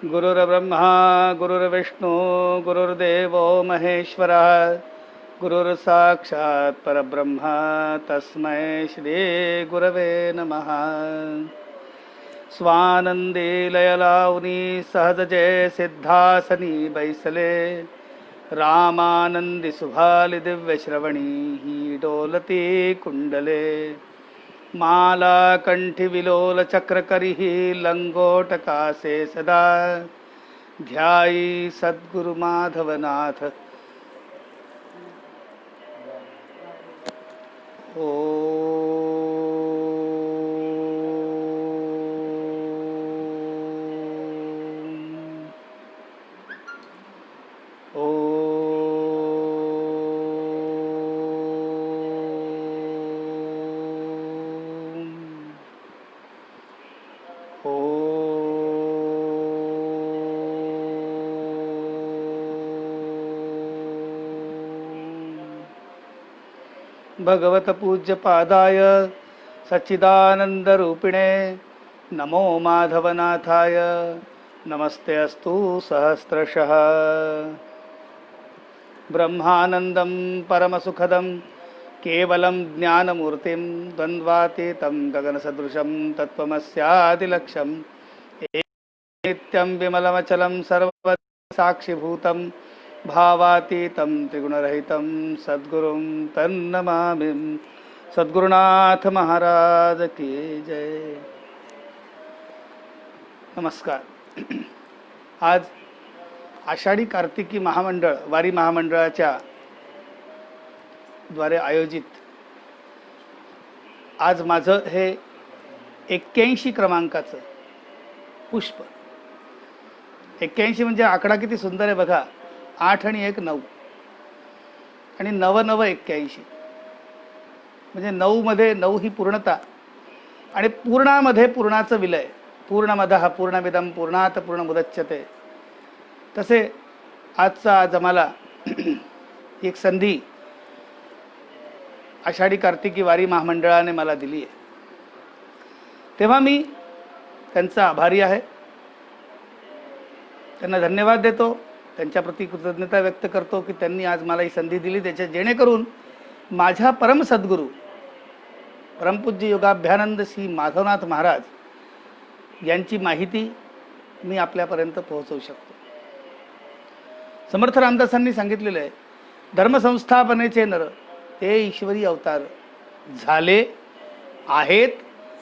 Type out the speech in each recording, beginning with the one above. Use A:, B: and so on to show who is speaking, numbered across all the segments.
A: गुरुर्ब्रह्मा गुरुर्विष्णू गुरुर्देवो महेश्वरः गुरुर्साक्षात् परब्रह्म तस्मै श्री गुरवे नमः। स्वानंदी लयलावनी सहज जय सिद्धासनी बैसले रामानंदी सुभाली दिव्य श्रवणी ही डोलती कुंडले माला कंठी विलोल चक्रकरी लंगोटकासे सदा ध्यायी सद्गुरु माधवनाथ ओ भगवत पूज्य पादाय सच्चिदानंद रूपिणे नमो माधवनाथाय नमस्ते अस्तु सहस्रशः। ब्रह्मानंदं परमसुखदं केवलं ज्ञानमूर्तिं द्वन्द्वातीतं गगनसदृशं तत्त्वमस्यादिलक्ष्यं नित्यं विमलमचलं सर्वसाक्षिभूतं भावातीतं त्रिगुणरहितं सद्गुरुं तन्नमामि। सद्गुरुनाथ महाराज की जय। नमस्कार। आज आषाढी कार्तिकी महामंडळ वारी महामंडळाच्या द्वारे आयोजित आज माझं हे 81 क्रमांकाचं पुष्प। 81 म्हणजे आकडा किती सुंदर आहे बघा। 8 आणि 1 9 आणि 9 9 81 म्हणजे 9 मध्ये 9 ही पूर्णता आणि पूर्णामध्ये पूर्णाचं विलय। पूर्णमदः पूर्णमिदं पूर्णात पूर्णमुदच्यते। तसे आजचा आज आम्हाला एक संधी आषाढी कार्तिकी वारी महामंडळाने मला दिली आहे, तेव्हा मी त्यांचा आभारी आहे। त्यांना धन्यवाद देतो, त्यांच्याप्रती कृतज्ञता व्यक्त करतो की त्यांनी आज मला ही संधी दिली, त्याच्या जेणेकरून माझ्या परम सद्गुरू परमपूज्य योगाभ्यानंद श्री माधवनाथ महाराज यांची माहिती मी आपल्यापर्यंत पोहोचवू शकतो। समर्थ रामदासांनी सांगितलेलं आहे, धर्मसंस्थापनेचे नर ते ईश्वरी अवतार झाले आहेत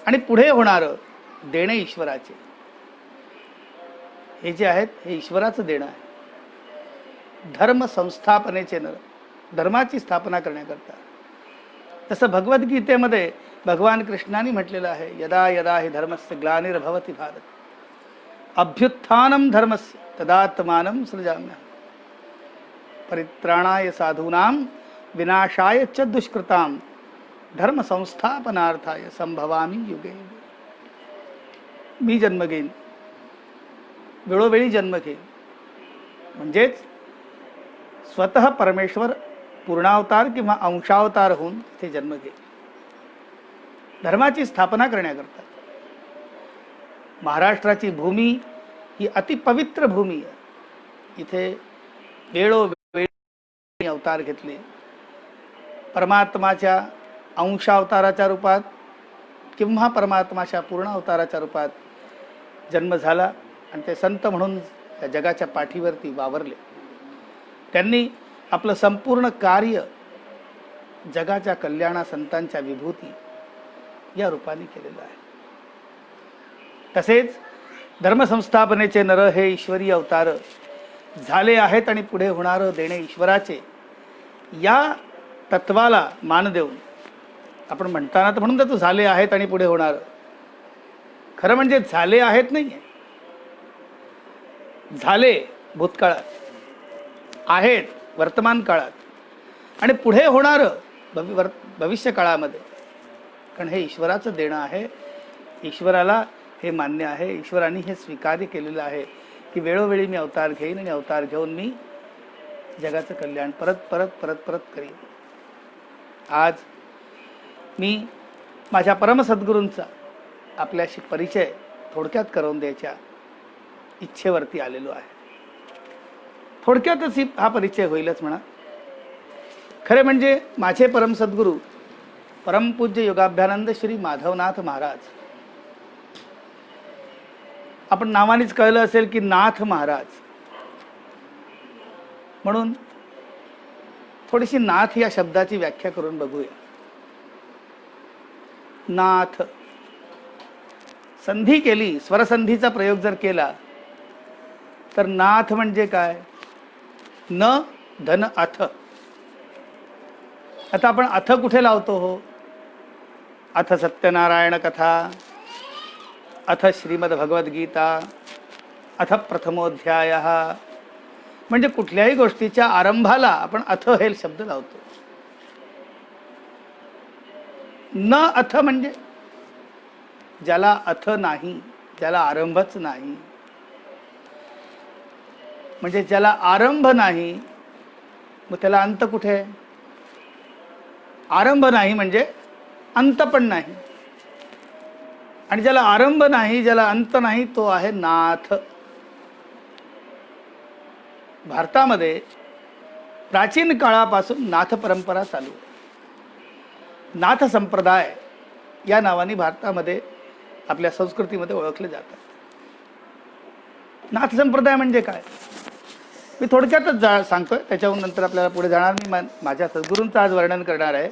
A: आणि पुढे होणार देणे ईश्वराचे। हे जे आहेत हे ईश्वराचं देणं आहे। धर्म संस्थापनेचे नर, धर्माची स्थापना करण्याकरता। तसं भगवद्गीतेमध्ये भगवान कृष्णाने म्हटलेलं आहे, यदा यदा हि धर्मस्य ग्लानिर्भवति भारत अभ्युत्थानं धर्मस्य तदात्मानं सृजाम्यहम् परित्राणाय साधूनां विनाशाय च दुष्कृतां धर्म संस्थापनार्थाय संभवामि युगे युगे। मी जन्म घेईन, वेळोवेळी जन्म घेईन, म्हणजेच स्वतः परमेश्वर पूर्णावतार किंवा अंशावतार होऊन तिथे जन्म घेईन धर्माची स्थापना करण्याकरता। महाराष्ट्राची भूमी ही अतिपवित्र भूमी आहे। इथे वेळोवेळी अवतार घेतले, परमात्माच्या अंशावताराच्या रूपात किंवा परमात्माच्या पूर्ण अवताराच्या रूपात जन्म झाला आणि ते संत म्हणून या जगाच्या पाठीवरती वावरले। त्यांनी आपलं संपूर्ण कार्य जगाच्या कल्याणा संतांच्या विभूती या रूपाने केलेलं आहे। तसेच धर्मसंस्थापनेचे नर हे ईश्वरी अवतार झाले आहेत आणि पुढे होणार देणे ईश्वराचे, या तत्वाला मान देऊन आपण म्हणताना तर म्हणून तर झाले आहेत आणि पुढे होणार, खरं म्हणजे झाले आहेत नाही, झाले भूतकाळात, आहेत वर्तमान काळात आणि पुढे होणार भविष्य काळामध्ये। कारण हे ईश्वराचं देणं आहे, ईश्वराला हे मान्य आहे, ईश्वराने हे स्वीकार्य केलेलं आहे की वेळोवेळी मी अवतार घेईन आणि अवतार घेऊन मी जगाचं कल्याण परत परत परत परत करीन। आज मी माझ्या परमसद्गुरूंचा आपल्याशी परिचय थोडक्यात करून द्यायच्या इच्छेवरती आलेलो आहे. थोडक्यातच हा परिचय होईलच म्हणा. खरे म्हणजे माझे परम सद्गुरू परमपूज्य योगाभ्यानंद श्री माधवनाथ महाराज, आपण नावानेच कळलं असेल की नाथ महाराज, म्हणून थोडीशी नाथ या शब्दाची व्याख्या करून बघूया. नाथ, संधी केली, स्वरसंधीचा प्रयोग जर केला तर नाथ म्हणजे काय? न धन अथ. आता आपण अथ कुठे लावतो हो? अथ सत्यनारायण कथा, अथ श्रीमद भगवद्गीता, अथ प्रथमोध्याय, म्हणजे कुठल्याही गोष्टीच्या आरंभाला आपण अथ हे शब्द लावतो. न अथ म्हणजे ज्याला अथ नाही, ज्याला आरंभच नाही. म्हणजे ज्याला आरंभ नाही, मग त्याला अंत कुठे? आरंभ नाही म्हणजे अंत पण नाही. आणि ज्याला आरंभ नाही, ज्याला अंत नाही, तो आहे नाथ. भारतामध्ये प्राचीन काळापासून नाथ परंपरा चालू आहे. नाथ संप्रदाय या नावाने भारतामध्ये आपल्या संस्कृतीमध्ये ओळखले जातात. नाथ संप्रदाय म्हणजे काय? मी थोडक्यातच सांगतोय, त्याच्याहून नंतर आपल्याला पुढे जाणार. मी माझ्या सद्गुरूंचं आज वर्णन करणार आहे.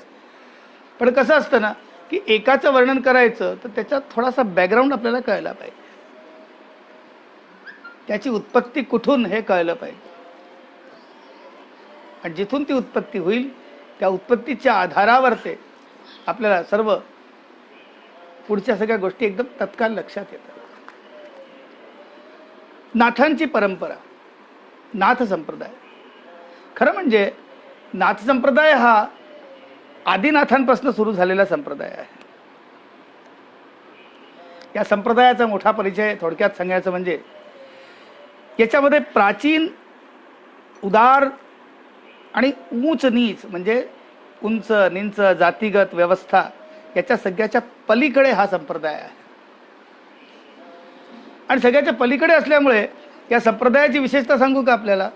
A: पण कसं असतं ना की एकाचं वर्णन करायचं तर त्याच्यात थोडासा बॅकग्राऊंड आपल्याला कळला पाहिजे, त्याची उत्पत्ती कुठून हे कळलं पाहिजे. आणि जिथून ती उत्पत्ती होईल त्या उत्पत्तीच्या आधारावर ते आपल्याला सर्व पुढच्या सगळ्या गोष्टी एकदम तत्काळ लक्षात येतात. नाथांची परंपरा, नाथ संप्रदाय. खरं म्हणजे नाथ संप्रदाय हा आदिनाथांपासून सुरू झालेला संप्रदाय आहे. या संप्रदायाचा मोठा परिचय थोडक्यात सांगायचं म्हणजे याच्यामध्ये प्राचीन, उदार आणि उंच नीच म्हणजे उंच नीच जातीगत व्यवस्था याच्या सगळ्याच्या पलीकडे हा संप्रदाय आहे. आणि सगळ्याच्या पलीकडे असल्यामुळे या संप्रदायाची विशेषता सांगू का आपल्याला,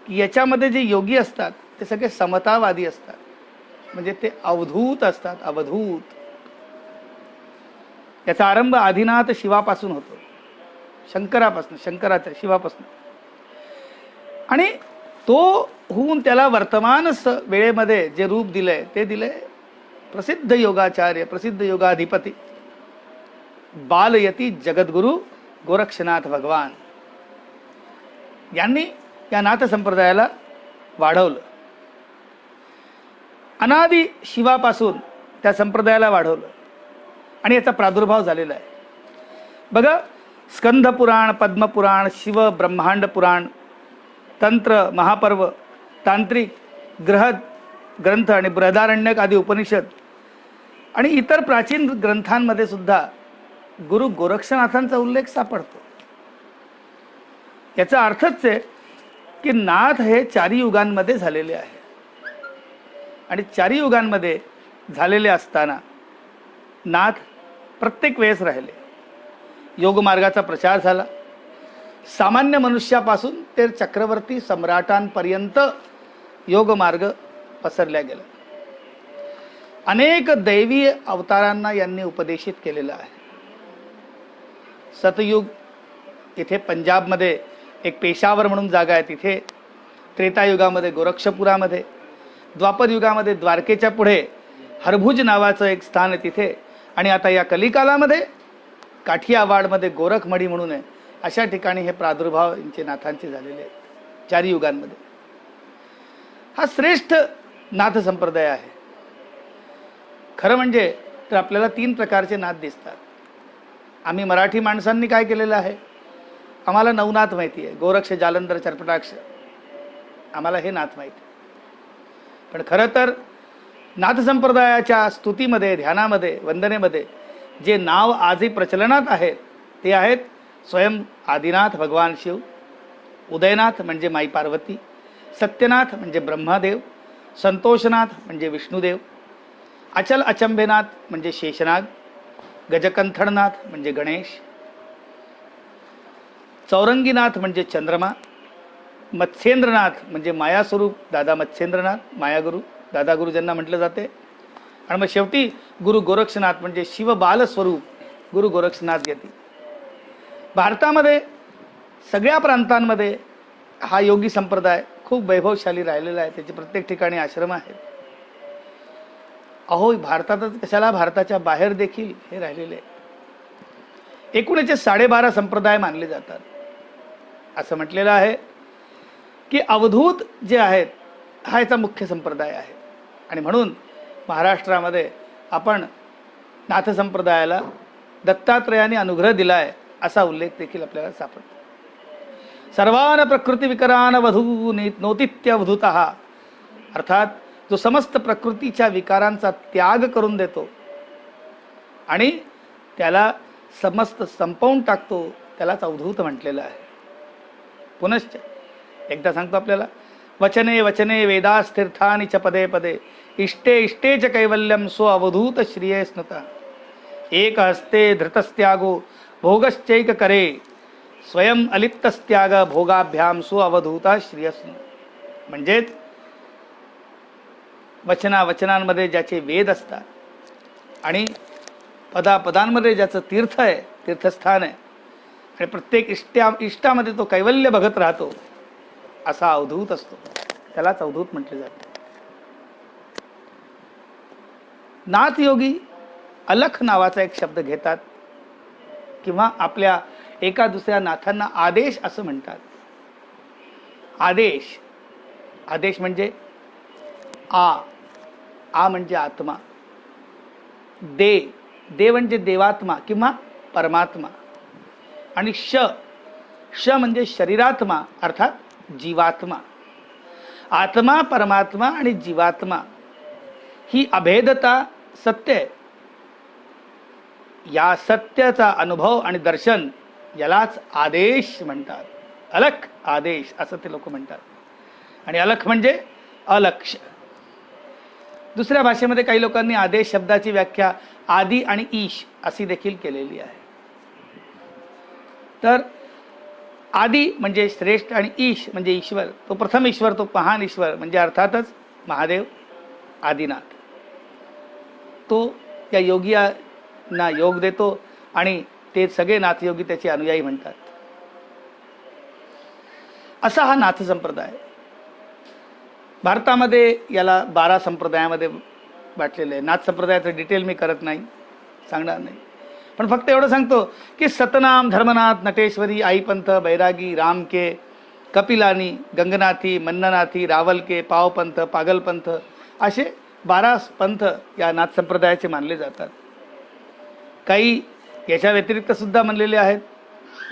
A: की याच्यामध्ये जे योगी असतात ते सगळे समतावादी असतात. म्हणजे ते अवधूत असतात, अवधूत. याचा आरंभ आदिनाथ शिवापासून होतो, शंकरापासून, शंकराच्या शिवापासून. आणि तो होऊन त्याला वर्तमान वेळेमध्ये जे रूप दिलंय ते दिलंय प्रसिद्ध योगाचार्य, प्रसिद्ध योगाधिपती बालयती जगद्गुरु गोरक्षनाथ भगवान यांनी या नाथ संप्रदायाला वाढवलं. अनादि शिवापासून त्या संप्रदायाला वाढवलं आणि याचा प्रादुर्भाव झालेला आहे. बघा, स्कंध पुराण, पद्मपुराण, शिव ब्रह्मांड पुराण, तंत्र, महापर्व, तांत्रिक, ग्रह ग्रंथ आणि बृहदारण्यक आदी उपनिषद आणि इतर प्राचीन ग्रंथांमध्ये सुद्धा गुरु गोरक्षनाथांचा उल्लेख सापडतो. याचा अर्थच आहे की नाथ हे चारी युगांमध्ये झालेले आहे. आणि चारी युगांमध्ये झालेले असताना नाथ प्रत्येक वेळेस राहिले. योगमार्गाचा प्रचार झाला. सामान्य मनुष्यापासून ते चक्रवर्ती सम्राटांपर्यंत योगमार्ग पसरल्या गेला. अनेक दैवी अवतारांना यांनी उपदेशित केलेलं आहे. सतयुग, इथे पंजाबमध्ये एक पेशावर म्हणून जागा आहे तिथे, त्रेतायुगामध्ये गोरक्षपुरामध्ये, द्वापर युगामध्ये द्वारकेच्या पुढे हरभुज नावाचं एक स्थान आहे तिथे, आणि आता या कलिकालामध्ये काठियावाडमध्ये गोरखमडी म्हणून आहे. अशा ठिकाणी हे प्रादुर्भाव यांचे नाथांचे झालेले आहेत चारी युगांमध्ये. हा श्रेष्ठ नाथ संप्रदाय आहे. खरं म्हणजे तर आपल्याला 3 प्रकारचे नाथ दिसतात. आम्ही मराठी माणसांनी काय केलेलं आहे, आम्हाला नवनाथ माहिती आहे, गोरक्ष, जालंधर, चरपटाक्ष, आम्हाला हे नाथ माहिती. पण खरं तर नाथ संप्रदायाच्या स्तुतीमध्ये, ध्यानामध्ये, वंदनेमध्ये जे नाव आजही प्रचलनात आहेत ते आहेत स्वयं आदिनाथ भगवान शिव, उदयनाथ म्हणजे माई पार्वती, सत्यनाथ म्हणजे ब्रह्मदेव, संतोषनाथ म्हणजे विष्णुदेव, अचल अचंबेनाथ म्हणजे शेषनाग, गजकंथणनाथ म्हणजे गणेश. चौरंगीनाथ म्हणजे चंद्रमा, मत्स्येंद्रनाथ म्हणजे मायास्वरूप दादा मत्स्येंद्रनाथ, मायागुरु दादा गुरु ज्यांना म्हटलं जाते. आणि मग शेवटी गुरु गोरक्षनाथ म्हणजे शिवबाल स्वरूप गुरु गोरक्षनाथ यती. भारतामध्ये सगळ्या प्रांतांमध्ये हा योगी संप्रदाय खूप वैभवशाली राहिलेला आहे. त्याचे प्रत्येक ठिकाणी आश्रम आहेत. अहो, भारतातच कशाला, भारताच्या बाहेर देखील हे राहिलेले आहे. एकूण याचे 12.5 संप्रदाय मानले जातात. असं म्हटलेलं आहे की अवधूत जे आहेत हा याचा मुख्य संप्रदाय आहे. आणि म्हणून महाराष्ट्रामध्ये आपण नाथ संप्रदायाला दत्तात्रयाने अनुग्रह दिलाय असा उल्लेख देखील आपल्याला सापडतो. सर्वान प्रकृती विकरान वधू नोतित्यवधूतः, अर्थात जो समस्त प्रकृतीच्या विकारांचा त्याग करून देतो आणि त्याला समस्त संपवून टाकतो त्यालाच अवधूत म्हटलेलं आहे. पुनश्च एकदा सांगतो आपल्याला, वचने वचने वेदास्तीर्थानि च पदे पदे इष्टे इष्टे च कैवल्यम स्व अवधूत श्रिये स्नुता. एक हस्ते धृतस्त्यागो भोगश्चैक करे स्वयं अलिप्तस्त्याग भोगाभ्याम स्व अवधूता श्रियस्नु. म्हणजेच वचनांमध्ये ज्याचे वेद असतात आणि पदांमध्ये ज्याचं तीर्थ आहे, तीर्थस्थान आहे आणि प्रत्येक इष्टामध्ये तो कैवल्य बघत राहतो असा अवधूत असतो, त्यालाच अवधूत म्हटले जाते. नाथ योगी अलख नावाचा एक शब्द घेतात किंवा आपल्या एका दुसऱ्या नाथांना आदेश असं म्हणतात. आदेश, आदेश म्हणजे आ म्हणजे आत्मा, दे म्हणजे देवात्मा किंवा परमात्मा, आणि श म्हणजे शरीरात्मा अर्थात जीवात्मा. आत्मा, परमात्मा आणि जीवात्मा ही अभेदता सत्य आहे. या सत्याचा अनुभव आणि दर्शन यालाच आदेश म्हणतात. अलख आदेश असं ते लोक म्हणतात. आणि अलख म्हणजे अलक्ष. दुसऱ्या भाषेमध्ये काही लोकांनी आदेश शब्दाची व्याख्या आदी आणि ईश अशी देखील केलेली आहे. तर आदी म्हणजे श्रेष्ठ आणि ईश म्हणजे ईश्वर, तो प्रथम ईश्वर, तो महान ईश्वर म्हणजे अर्थातच महादेव आदिनाथ. तो त्या योगियांना योग देतो आणि ते सगळे नाथयोगी त्याचे अनुयायी म्हणतात. असा हा नाथ संप्रदाय. भारतामध्ये याला 12 संप्रदायामध्ये वाटलेलं आहे. नाथ संप्रदायाचं डिटेल मी करत नाही, सांगणार नाही, पण फक्त एवढं सांगतो की सतनाम, धर्मनाथ, नटेश्वरी, आईपंथ, बैरागी, रामके, कपिलानी, गंगनाथी, मन्ननाथी, रावलके, पावपंथ, पागलपंथ असे 12 पंथ या नाथ संप्रदायाचे मानले जातात. काही याच्या व्यतिरिक्त सुद्धा म्हणलेले आहेत.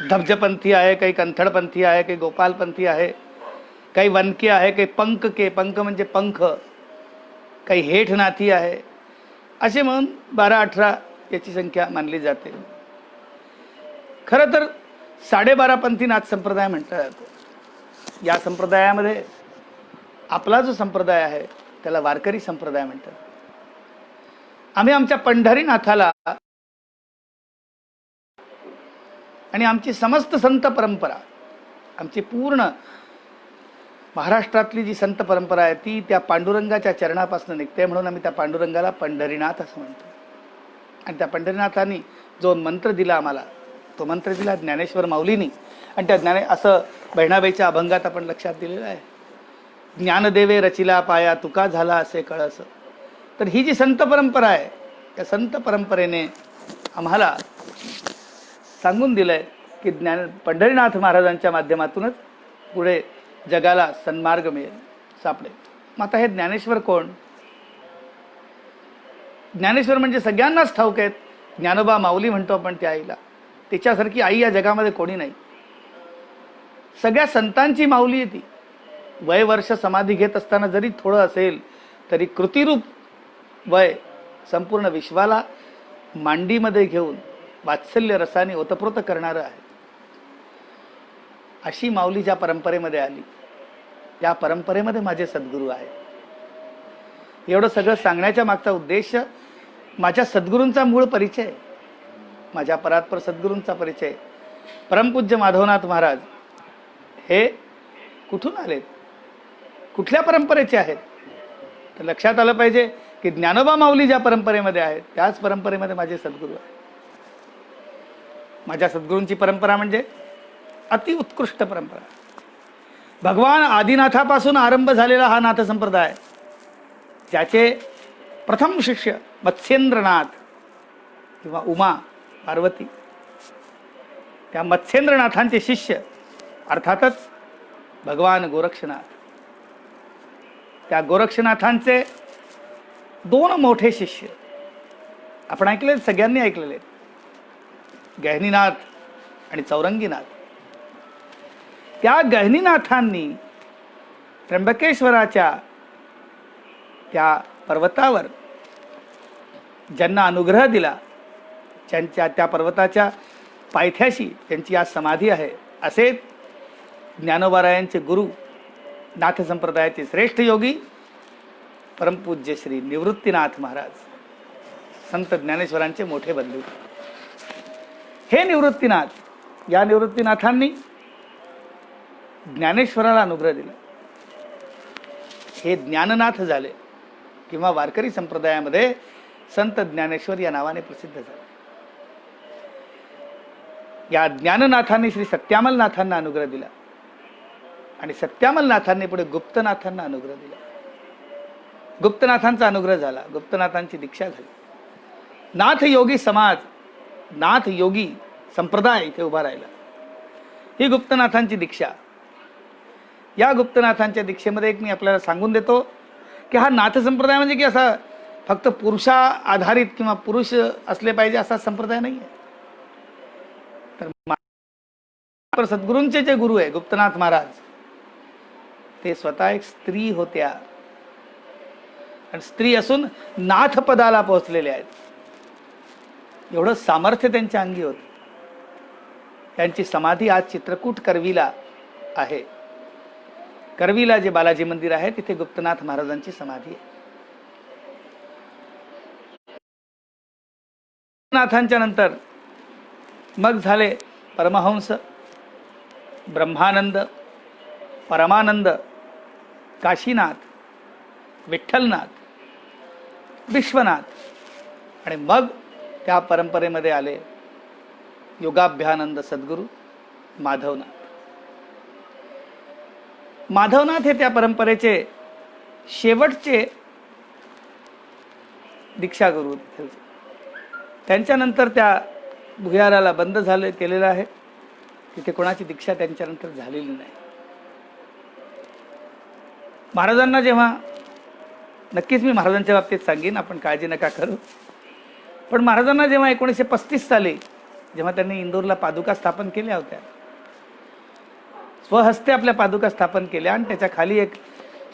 A: धब्जपंथी आहे, काही कणथडपंथी आहे, काही गोपालपंथी आहे, काही वनके आहे, काही पंक म्हणजे पंख, काही हेठनाथी आहे. असे म्हणून 12-18 याची संख्या मानली जाते. खरं तर 12.5 पंथी नाथ संप्रदाय म्हटला जातो. या संप्रदायामध्ये आपला जो संप्रदाय आहे त्याला वारकरी संप्रदाय म्हणतात. आम्ही आमच्या पंढरीनाथाला आणि आमची समस्त संत परंपरा, आमची पूर्ण महाराष्ट्रातली जी संत परंपरा आहे ती त्या पांडुरंगाच्या चरणापासून निघते. म्हणून आम्ही त्या पांडुरंगाला पंढरीनाथ असं म्हणतो. आणि त्या पंढरीनाथांनी जो मंत्र दिला आम्हाला, तो मंत्र दिला ज्ञानेश्वर माऊलींनी. आणि त्या असं बहिणाबाईच्या अभंगात आपण लक्षात दिलेलं आहे, ज्ञानदेवे रचिला पाया तुका झाला असे कळस. तर ही जी संत परंपरा आहे त्या संत परंपरेने आम्हाला सांगून दिलंय की पंढरीनाथ महाराजांच्या माध्यमातूनच पुढे जगाला सन्मार्ग मिळेल, सापडेल. मग आता हे ज्ञानेश्वर कोण? ज्ञानेश्वर म्हणजे सगळ्यांनाच ठाऊक आहेत. ज्ञानोबा माऊली म्हणतो आपण त्या आईला, तिच्यासारखी आई या जगामध्ये कोणी नाही. सगळ्या संतांची माऊली आहे ती. वय वर्ष समाधी घेत असताना जरी थोडं असेल तरी कृतिरूप वय संपूर्ण विश्वाला मांडीमध्ये घेऊन वात्सल्य रसाने ओतप्रोत करणारं आहे. अशी माऊली ज्या परंपरेमध्ये आली त्या परंपरेमध्ये माझे सद्गुरू आहेत. एवढं सगळं सांगण्याच्या मागचा उद्देश माझ्या सद्गुरूंचा मूळ परिचय, माझ्या परात्पर सद्गुरूंचा परिचय परमपूज्य माधवनाथ महाराज हे कुठून आलेत, कुठल्या परंपरेचे आहेत? तर लक्षात आलं पाहिजे की ज्ञानोबा माऊली ज्या परंपरेमध्ये आहेत त्याच परंपरेमध्ये माझे सद्गुरू आहेत. माझ्या सद्गुरूंची परंपरा म्हणजे अतिउत्कृष्ट परंपरा. भगवान आदिनाथापासून आरंभ झालेला हा नाथ संप्रदाय, ज्याचे प्रथम शिष्य मत्स्येंद्रनाथ किंवा उमा पार्वती, त्या मत्स्येंद्रनाथांचे शिष्य अर्थातच भगवान गोरक्षनाथ. त्या गोरक्षनाथांचे दोन मोठे शिष्य आपण ऐकले, सगळ्यांनी ऐकलेले, गहिनीनाथ आणि चौरंगीनाथ. त्या गहिनीनाथांनी त्र्यंबकेश्वराच्या त्या पर्वतावर ज्यांना अनुग्रह दिला, ज्यांच्या त्या पर्वताच्या पायथ्याशी त्यांची आज समाधी आहे, असे ज्ञानोबारायांचे गुरु, नाथ संप्रदायाचे श्रेष्ठ योगी परमपूज्य श्री निवृत्तीनाथ महाराज, संत ज्ञानेश्वरांचे मोठे बंधू. हे निवृत्तीनाथ, या निवृत्तीनाथांनी ज्ञानेश्वराला अनुग्रह दिला. हे ज्ञाननाथ झाले किंवा वारकरी संप्रदायामध्ये संत ज्ञानेश्वर या नावाने प्रसिद्ध झाले. या ज्ञाननाथांनी श्री सत्यामलनाथांना अनुग्रह दिला आणि सत्यामलनाथांनी पुढे गुप्तनाथांना अनुग्रह दिला. गुप्तनाथांचा अनुग्रह झाला, गुप्तनाथांची दीक्षा झाली. नाथ योगी समाज, नाथ योगी संप्रदाय इथे उभा राहिला. ही गुप्तनाथांची दीक्षा. या गुप्तनाथांच्या दीक्षेमध्ये एक मी आपल्याला सांगून देतो की हा नाथ संप्रदाय म्हणजे की असा फक्त पुरुषा आधारित किंवा पुरुष असले पाहिजे असा संप्रदाय नाही आहे. तर सद्गुरूंचे जे गुरु आहे गुप्तनाथ महाराज, ते स्वतः एक स्त्री होत्या आणि स्त्री असून नाथ पदाला पोहोचलेले आहेत. एवढं सामर्थ्य त्यांच्या अंगी होतं. त्यांची समाधी आज चित्रकूट करवीला आहे. करवीला जे बालाजी मंदिर आहे तिथे गुप्तनाथ महाराजांची समाधी आहे. नाथांच्या नंतर मग झाले परमहंस, ब्रह्मानंद, परमानंद, काशीनाथ, विठ्ठलनाथ, विश्वनाथ आणि मग त्या परंपरेमध्ये आले योगाभ्यानंद सद्गुरू माधवनाथ. माधवनाथ हे त्या परंपरेचे शेवटचे दीक्षागुरु. त्यांच्यानंतर त्या भुयाराला बंद झाले केलेलं आहे. तिथे कोणाची दीक्षा त्यांच्यानंतर झालेली नाही. महाराजांना जेव्हा, नक्कीच मी महाराजांच्या बाबतीत सांगेन, आपण काळजी नका करू, पण महाराजांना जेव्हा 1935 साली जेव्हा त्यांनी इंदोरला पादुका स्थापन केल्या होत्या, स्वहस्ते आपल्या पादुका स्थापन केल्या आणि त्याच्या खाली एक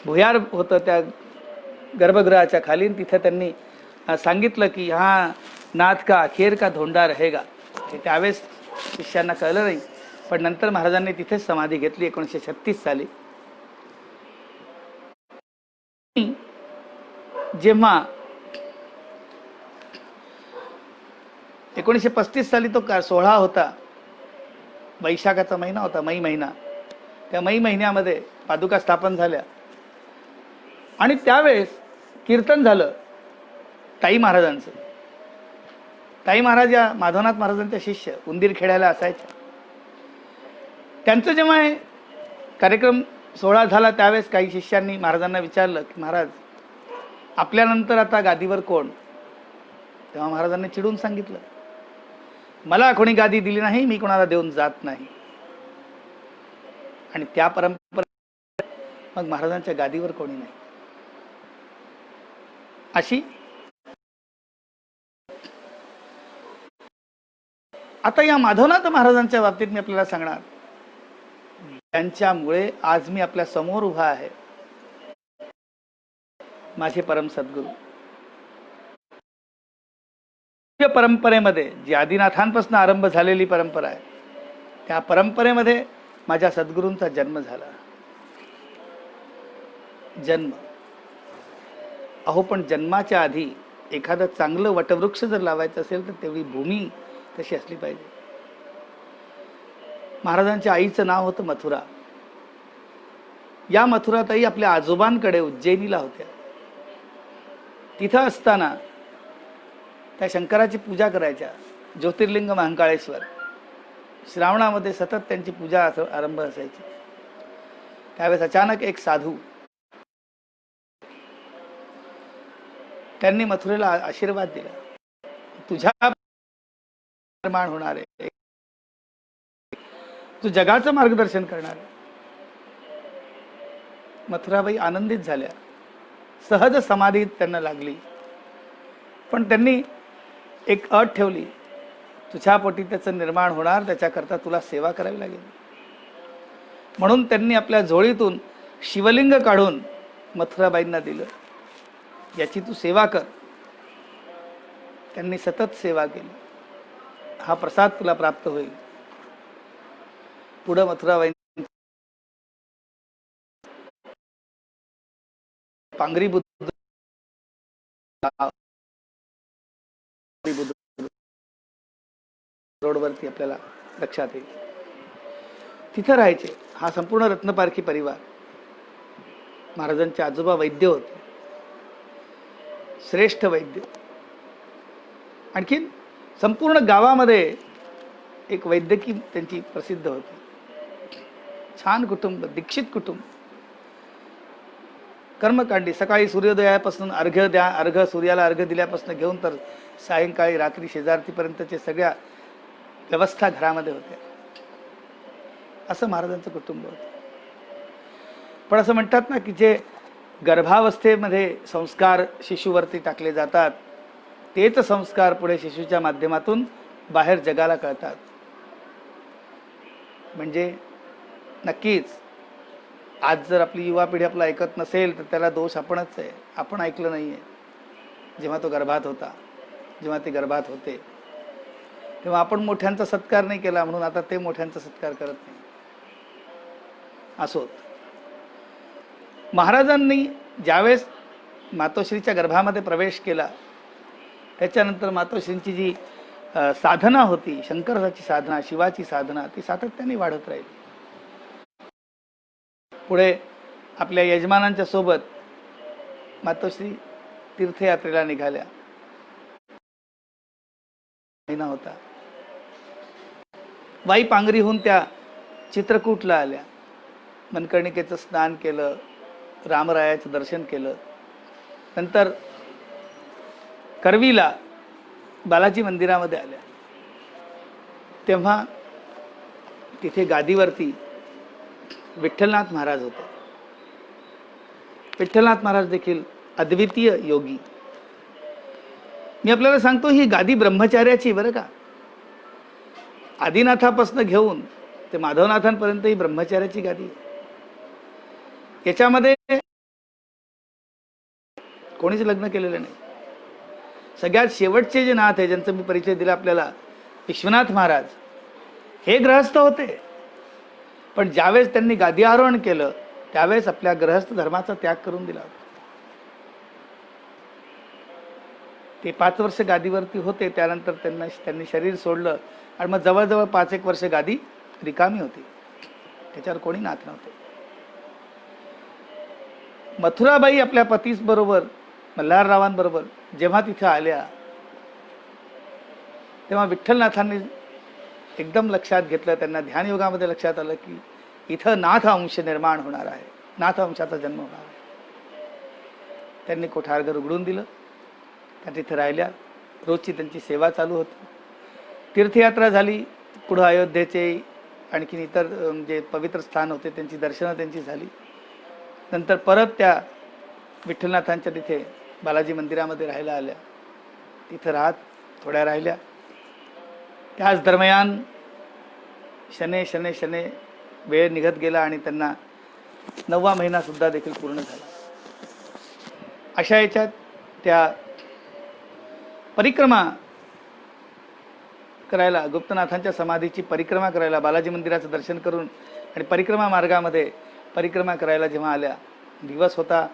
A: भुयार होतं त्या गर्भगृहाच्या खाली. तिथे त्यांनी सांगितलं की हा नाथ का अखेर का धोंडा रहेगा. हे त्यावेळेस शिष्यांना कळलं नाही, पण नंतर महाराजांनी तिथेच समाधी घेतली 1936 साली. जेव्हा 1935 साली तो सोहळा होता, वैशाखाचा महिना होता, मई महिना. त्या मई महिन्यामध्ये पादुका स्थापन झाल्या आणि त्यावेळेस कीर्तन झालं ताई महाराजांचं. ताई महाराज या माधवनाथ महाराजांच्या शिष्य, उंदीर खेळायला असायच्या. त्यांचं जेव्हा कार्यक्रम सोहळा झाला त्यावेळेस काही शिष्यांनी महाराजांना विचारलं की महाराज आपल्यानंतर आता गादीवर कोण? तेव्हा महाराजांनी चिडून सांगितलं, मला कोणी गादी दिली नाही, मी कोणाला देऊन जात नाही. आणि त्या परंपरा मग महाराजांच्या गादीवर कोणी नाही. अशी आता या माधवनाथ महाराजांच्या बाबतीत मी आपल्याला सांगणार, त्यांच्यामुळे आज मी आपल्या समोर उभा आहे. माझे परम सद्गुरू परंपरेमध्ये जी आदिनाथांपासून आरंभ झालेली परंपरा आहे, त्या परंपरेमध्ये माझ्या सद्गुरूंचा जन्म झाला. जन्म, अहो पण जन्माच्या आधी एखादं चांगलं वटवृक्ष जर लावायचं असेल तर तेवढी भूमी तशी असली पाहिजे. महाराजांच्या आईचं नाव होतं मथुरा. या मथुराताई आपल्या आजोबांकडे उज्जैनीला होत्या. तिथं असताना त्या शंकराची पूजा करायच्या. ज्योतिर्लिंग महाकाळेश्वर श्रावणामध्ये सतत त्यांची पूजा आरंभ असायची. त्यावेळेस अचानक एक साधू त्यांनी मथुरेला आशीर्वाद दिला, तुझ्या निर्माण होणार आहे, तू जगाचं मार्गदर्शन करणार आहे. मथुराबाई आनंदित झाल्या, सहज समाधीत त्यांना लागली. पण त्यांनी एक अट ठेवली, तुझ्या पोटी त्याचं निर्माण होणार, त्याच्याकरता तुला सेवा करावी लागेल. म्हणून त्यांनी आपल्या झोळीतून शिवलिंग काढून मथुराबाईंना दिलं, याची तू सेवा कर. त्यांनी सतत सेवा केली, हा प्रसाद तुला प्राप्त होईल. पुढे मथुराबाई पांगरी बुद्ध रोडवरती आपल्याला लक्षात येईल, तिथं राहायचे. हा संपूर्ण रत्नपारखी परिवार. महाराजांचे आजोबा वैद्य होते, श्रेष्ठ वैद्य. आणखीन संपूर्ण गावामध्ये एक वैद्यकी त्यांची प्रसिद्ध होती. छान कुटुंब, दीक्षित कुटुंब, कर्मकांडी. सकाळी सूर्योदयापासून अर्घ्य द्या, सूर्याला अर्घ्य दिल्यापासून घेऊन तर सायंकाळी रात्री शेजारतीपर्यंतचे सगळ्या व्यवस्था घरामध्ये होत्या. असं महाराजांचं कुटुंब होतं. पण असं म्हणतात ना की जे गर्भावस्थेमध्ये संस्कार शिशुवरती टाकले जातात, तेच संस्कार पुढे शिशूच्या माध्यमातून बाहेर जगाला कळतात. म्हणजे नक्कीच आज जर आपली युवा पिढी आपला ऐकत नसेल तर त्याला दोष आपणच आहे. आपण ऐकलं नाही आहे. जेव्हा तो गर्भात होता, जेव्हा ते गर्भात होते, तेव्हा आपण मोठ्यांचा सत्कार नाही केला, म्हणून आता ते मोठ्यांचा सत्कार करत नाही. असोत, महाराजांनी ज्यावेळेस मातोश्रीच्या गर्भामध्ये प्रवेश केला, त्याच्यानंतर मातोश्रींची जी साधना होती, शंकराची साधना, शिवाची साधना, ती सातत्याने वाढत राहिली. पुढे आपल्या यजमानांच्या सोबत मातोश्री तीर्थयात्रेला निघाल्या. महिना होता. वाई पांगरीहून त्या चित्रकूटला आल्या. मनकर्णिकेचं स्नान केलं, रामरायाचं दर्शन केलं. नंतर करवीला बालाजी मंदिरामध्ये आल्या. तेव्हा तिथे गादीवरती विठ्ठलनाथ महाराज होते. विठ्ठलनाथ महाराज देखील अद्वितीय योगी. मी आपल्याला सांगतो, ही गादी ब्रह्मचार्याची, बरं का. आदिनाथापासून घेऊन ते माधवनाथांपर्यंत ही ब्रह्मचार्याची गादी आहे. याच्यामध्ये कोणीच लग्न केलेलं नाही. सगळ्यात शेवटचे जे नाथ आहे, ज्यांचा मी परिचय दिला आपल्याला, विश्वनाथ महाराज, हे गृहस्थ होते. पण ज्यावेळेस त्यांनी गादी आरोहण केलं, त्यावेळेस आपल्या गृहस्थ धर्माचा त्याग करून दिला. ते 5 वर्ष गादीवरती होते. त्यानंतर त्यांनी शरीर सोडलं आणि मग जवळजवळ 5-1 वर्ष गादी रिकामी होती. त्याच्यावर कोणी नाथ नव्हते. मथुराबाई आपल्या पतीस बरोबर, मल्हाररावांबरोबर जेव्हा तिथे आल्या, तेव्हा विठ्ठलनाथांनी एकदम लक्षात घेतलं, त्यांना ध्यानयोगामध्ये लक्षात आलं की इथं नाथ अंश निर्माण होणार आहे, नाथ अंशाचा जन्म होणार आहे. त्यांनी कोठारघर उघडून दिलं. त्या तिथे राहिल्या. रोजची त्यांची सेवा चालू होती. तीर्थयात्रा झाली. पुढं अयोध्येचे आणखीन इतर जे पवित्र स्थान होते त्यांची दर्शनं त्यांची झाली. नंतर परत त्या विठ्ठलनाथांच्या तिथे बालाजी मंदिरामध्ये राहायला आल्या. तिथं राहत थोड्या राहिल्या. त्याच दरम्यान शने शने शने वेळ निघत गेला आणि त्यांना 9वा महिना सुद्धा देखील पूर्ण झाला. अशा याच्यात त्या परिक्रमा करायला, गुप्तनाथांच्या समाधीची परिक्रमा करायला, बालाजी मंदिराचं दर्शन करून आणि परिक्रमा मार्गामध्ये परिक्रमा करायला जेव्हा आल्या, दिवस होता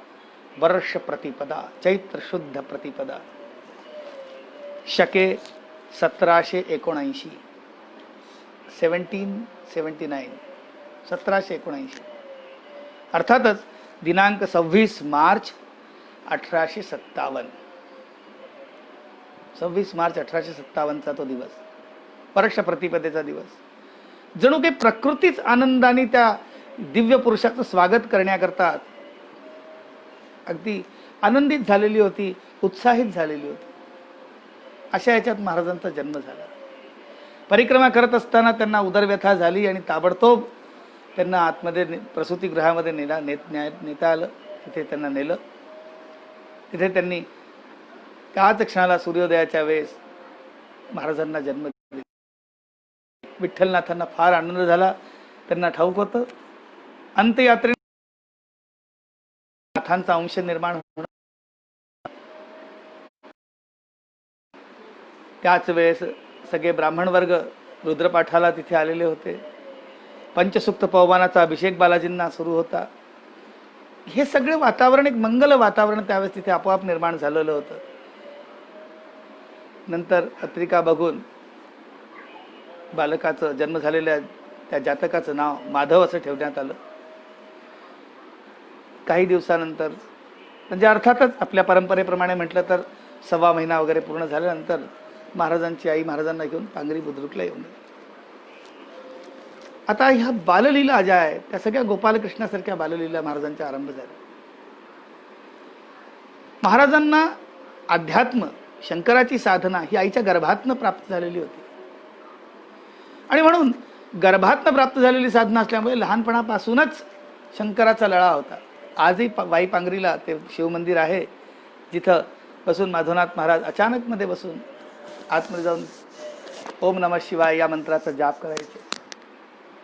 A: वर्ष प्रतिपदा, चैत्र शुद्ध प्रतिपदा, शके 1779. 1779, 1779. अर्थातच दिनांक 26 मार्च 1857, 26 मार्च 1857चा तो दिवस, परोक्ष प्रतिपदेचा दिवस. जणू काही प्रकृतीच आनंदाने त्या दिव्य पुरुषाचं स्वागत करण्याकरता अगदी आनंदित झालेली होती, उत्साहित झालेली होती. अशा याच्यात महाराजांचा जन्म झाला. परिक्रमा करत असताना त्यांना उदरव्यथा झाली आणि ताबडतोब त्यांना आतमध्ये प्रसूतिगृहामध्ये नेता आलं. तिथे त्यांना नेलं. तिथे त्यांनी त्याच क्षणाला सूर्योदयाच्या वेळेस महाराजांना जन्म दिला. विठ्ठलनाथांना फार आनंद झाला. त्यांना ठाऊक होतं अंत्ययात्रे नाथांचा अंश निर्माण होणार. त्याच वेळेस सगळे ब्राह्मण वर्ग रुद्रपाठाला तिथे आलेले होते. पंचसूक्त पवमानाचा अभिषेक बालाजींना सुरू होता. हे सगळे वातावरण, एक मंगल वातावरण त्यावेळेस तिथे आपोआप निर्माण झालेलं होतं. नंतर पत्रिका बघून बालकाचं, जन्म झालेल्या त्या जातकाचं नाव माधव असं ठेवण्यात आलं. काही दिवसानंतर, म्हणजे अर्थातच आपल्या परंपरेप्रमाणे म्हटलं तर 1.25 महिना वगैरे पूर्ण झाल्यानंतर महाराजांची आई महाराजांना घेऊन पांगरी बुद्रुकला येऊन गेली. आता ह्या बाललीला ज्या आहेत त्या सगळ्या गोपालकृष्णासारख्या बाललीला महाराजांच्या आरंभ झाल्या. महाराजांना अध्यात्म, शंकराची साधना ही आईच्या गर्भातनं प्राप्त झालेली होती. आणि म्हणून गर्भातनं प्राप्त झालेली साधना असल्यामुळे लहानपणापासूनच शंकराचा लळा होता. आजही वाई पांगरीला ते शिवमंदिर आहे, जिथं बसून माधवनाथ महाराज अचानक मध्ये बसून आतमध्ये जाऊन ओम नमः शिवाय या मंत्राचा जाप करायचे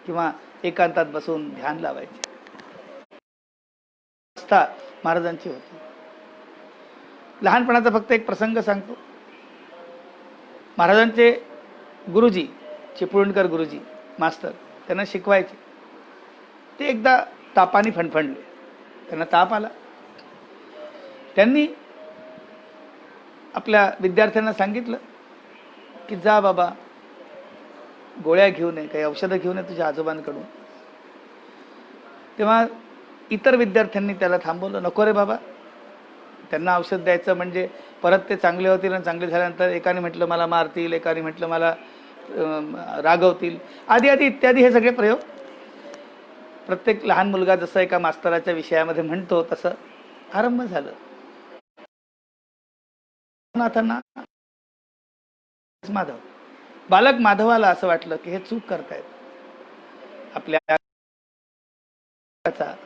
A: किंवा एकांतात बसून ध्यान लावायचे. अवस्था महाराजांची होती. लहानपणाचा फक्त एक प्रसंग सांगतो. महाराजांचे गुरुजी, चिपळूणकर गुरुजी मास्तर, त्यांना शिकवायचे. ते एकदा तापाने फणफणले. त्यांना ताप आला. त्यांनी आपल्या विद्यार्थ्यांना सांगितलं की जा बाबा, गोळ्या घेऊन ये, काही औषधं घेऊन ये तुझ्या आजोबांकडून. तेव्हा इतर विद्यार्थ्यांनी त्याला थांबवलं. नको रे बाबा, त्यांना औषध द्यायचं म्हणजे परत ते चांगले होतील आणि चांगले झाल्यानंतर एकाने म्हटलं मला मारतील, एकाने म्हटलं मला रागवतील, आदी आदी इत्यादी हे सगळे प्रयोग. प्रत्येक लहान मुलगा जसं एका मास्तराच्या विषयामध्ये म्हणतो तसं आरंभ झालं. नाथांना माधव, बालक माधवाला असं वाटलं की हे चूक करतायत, आपल्या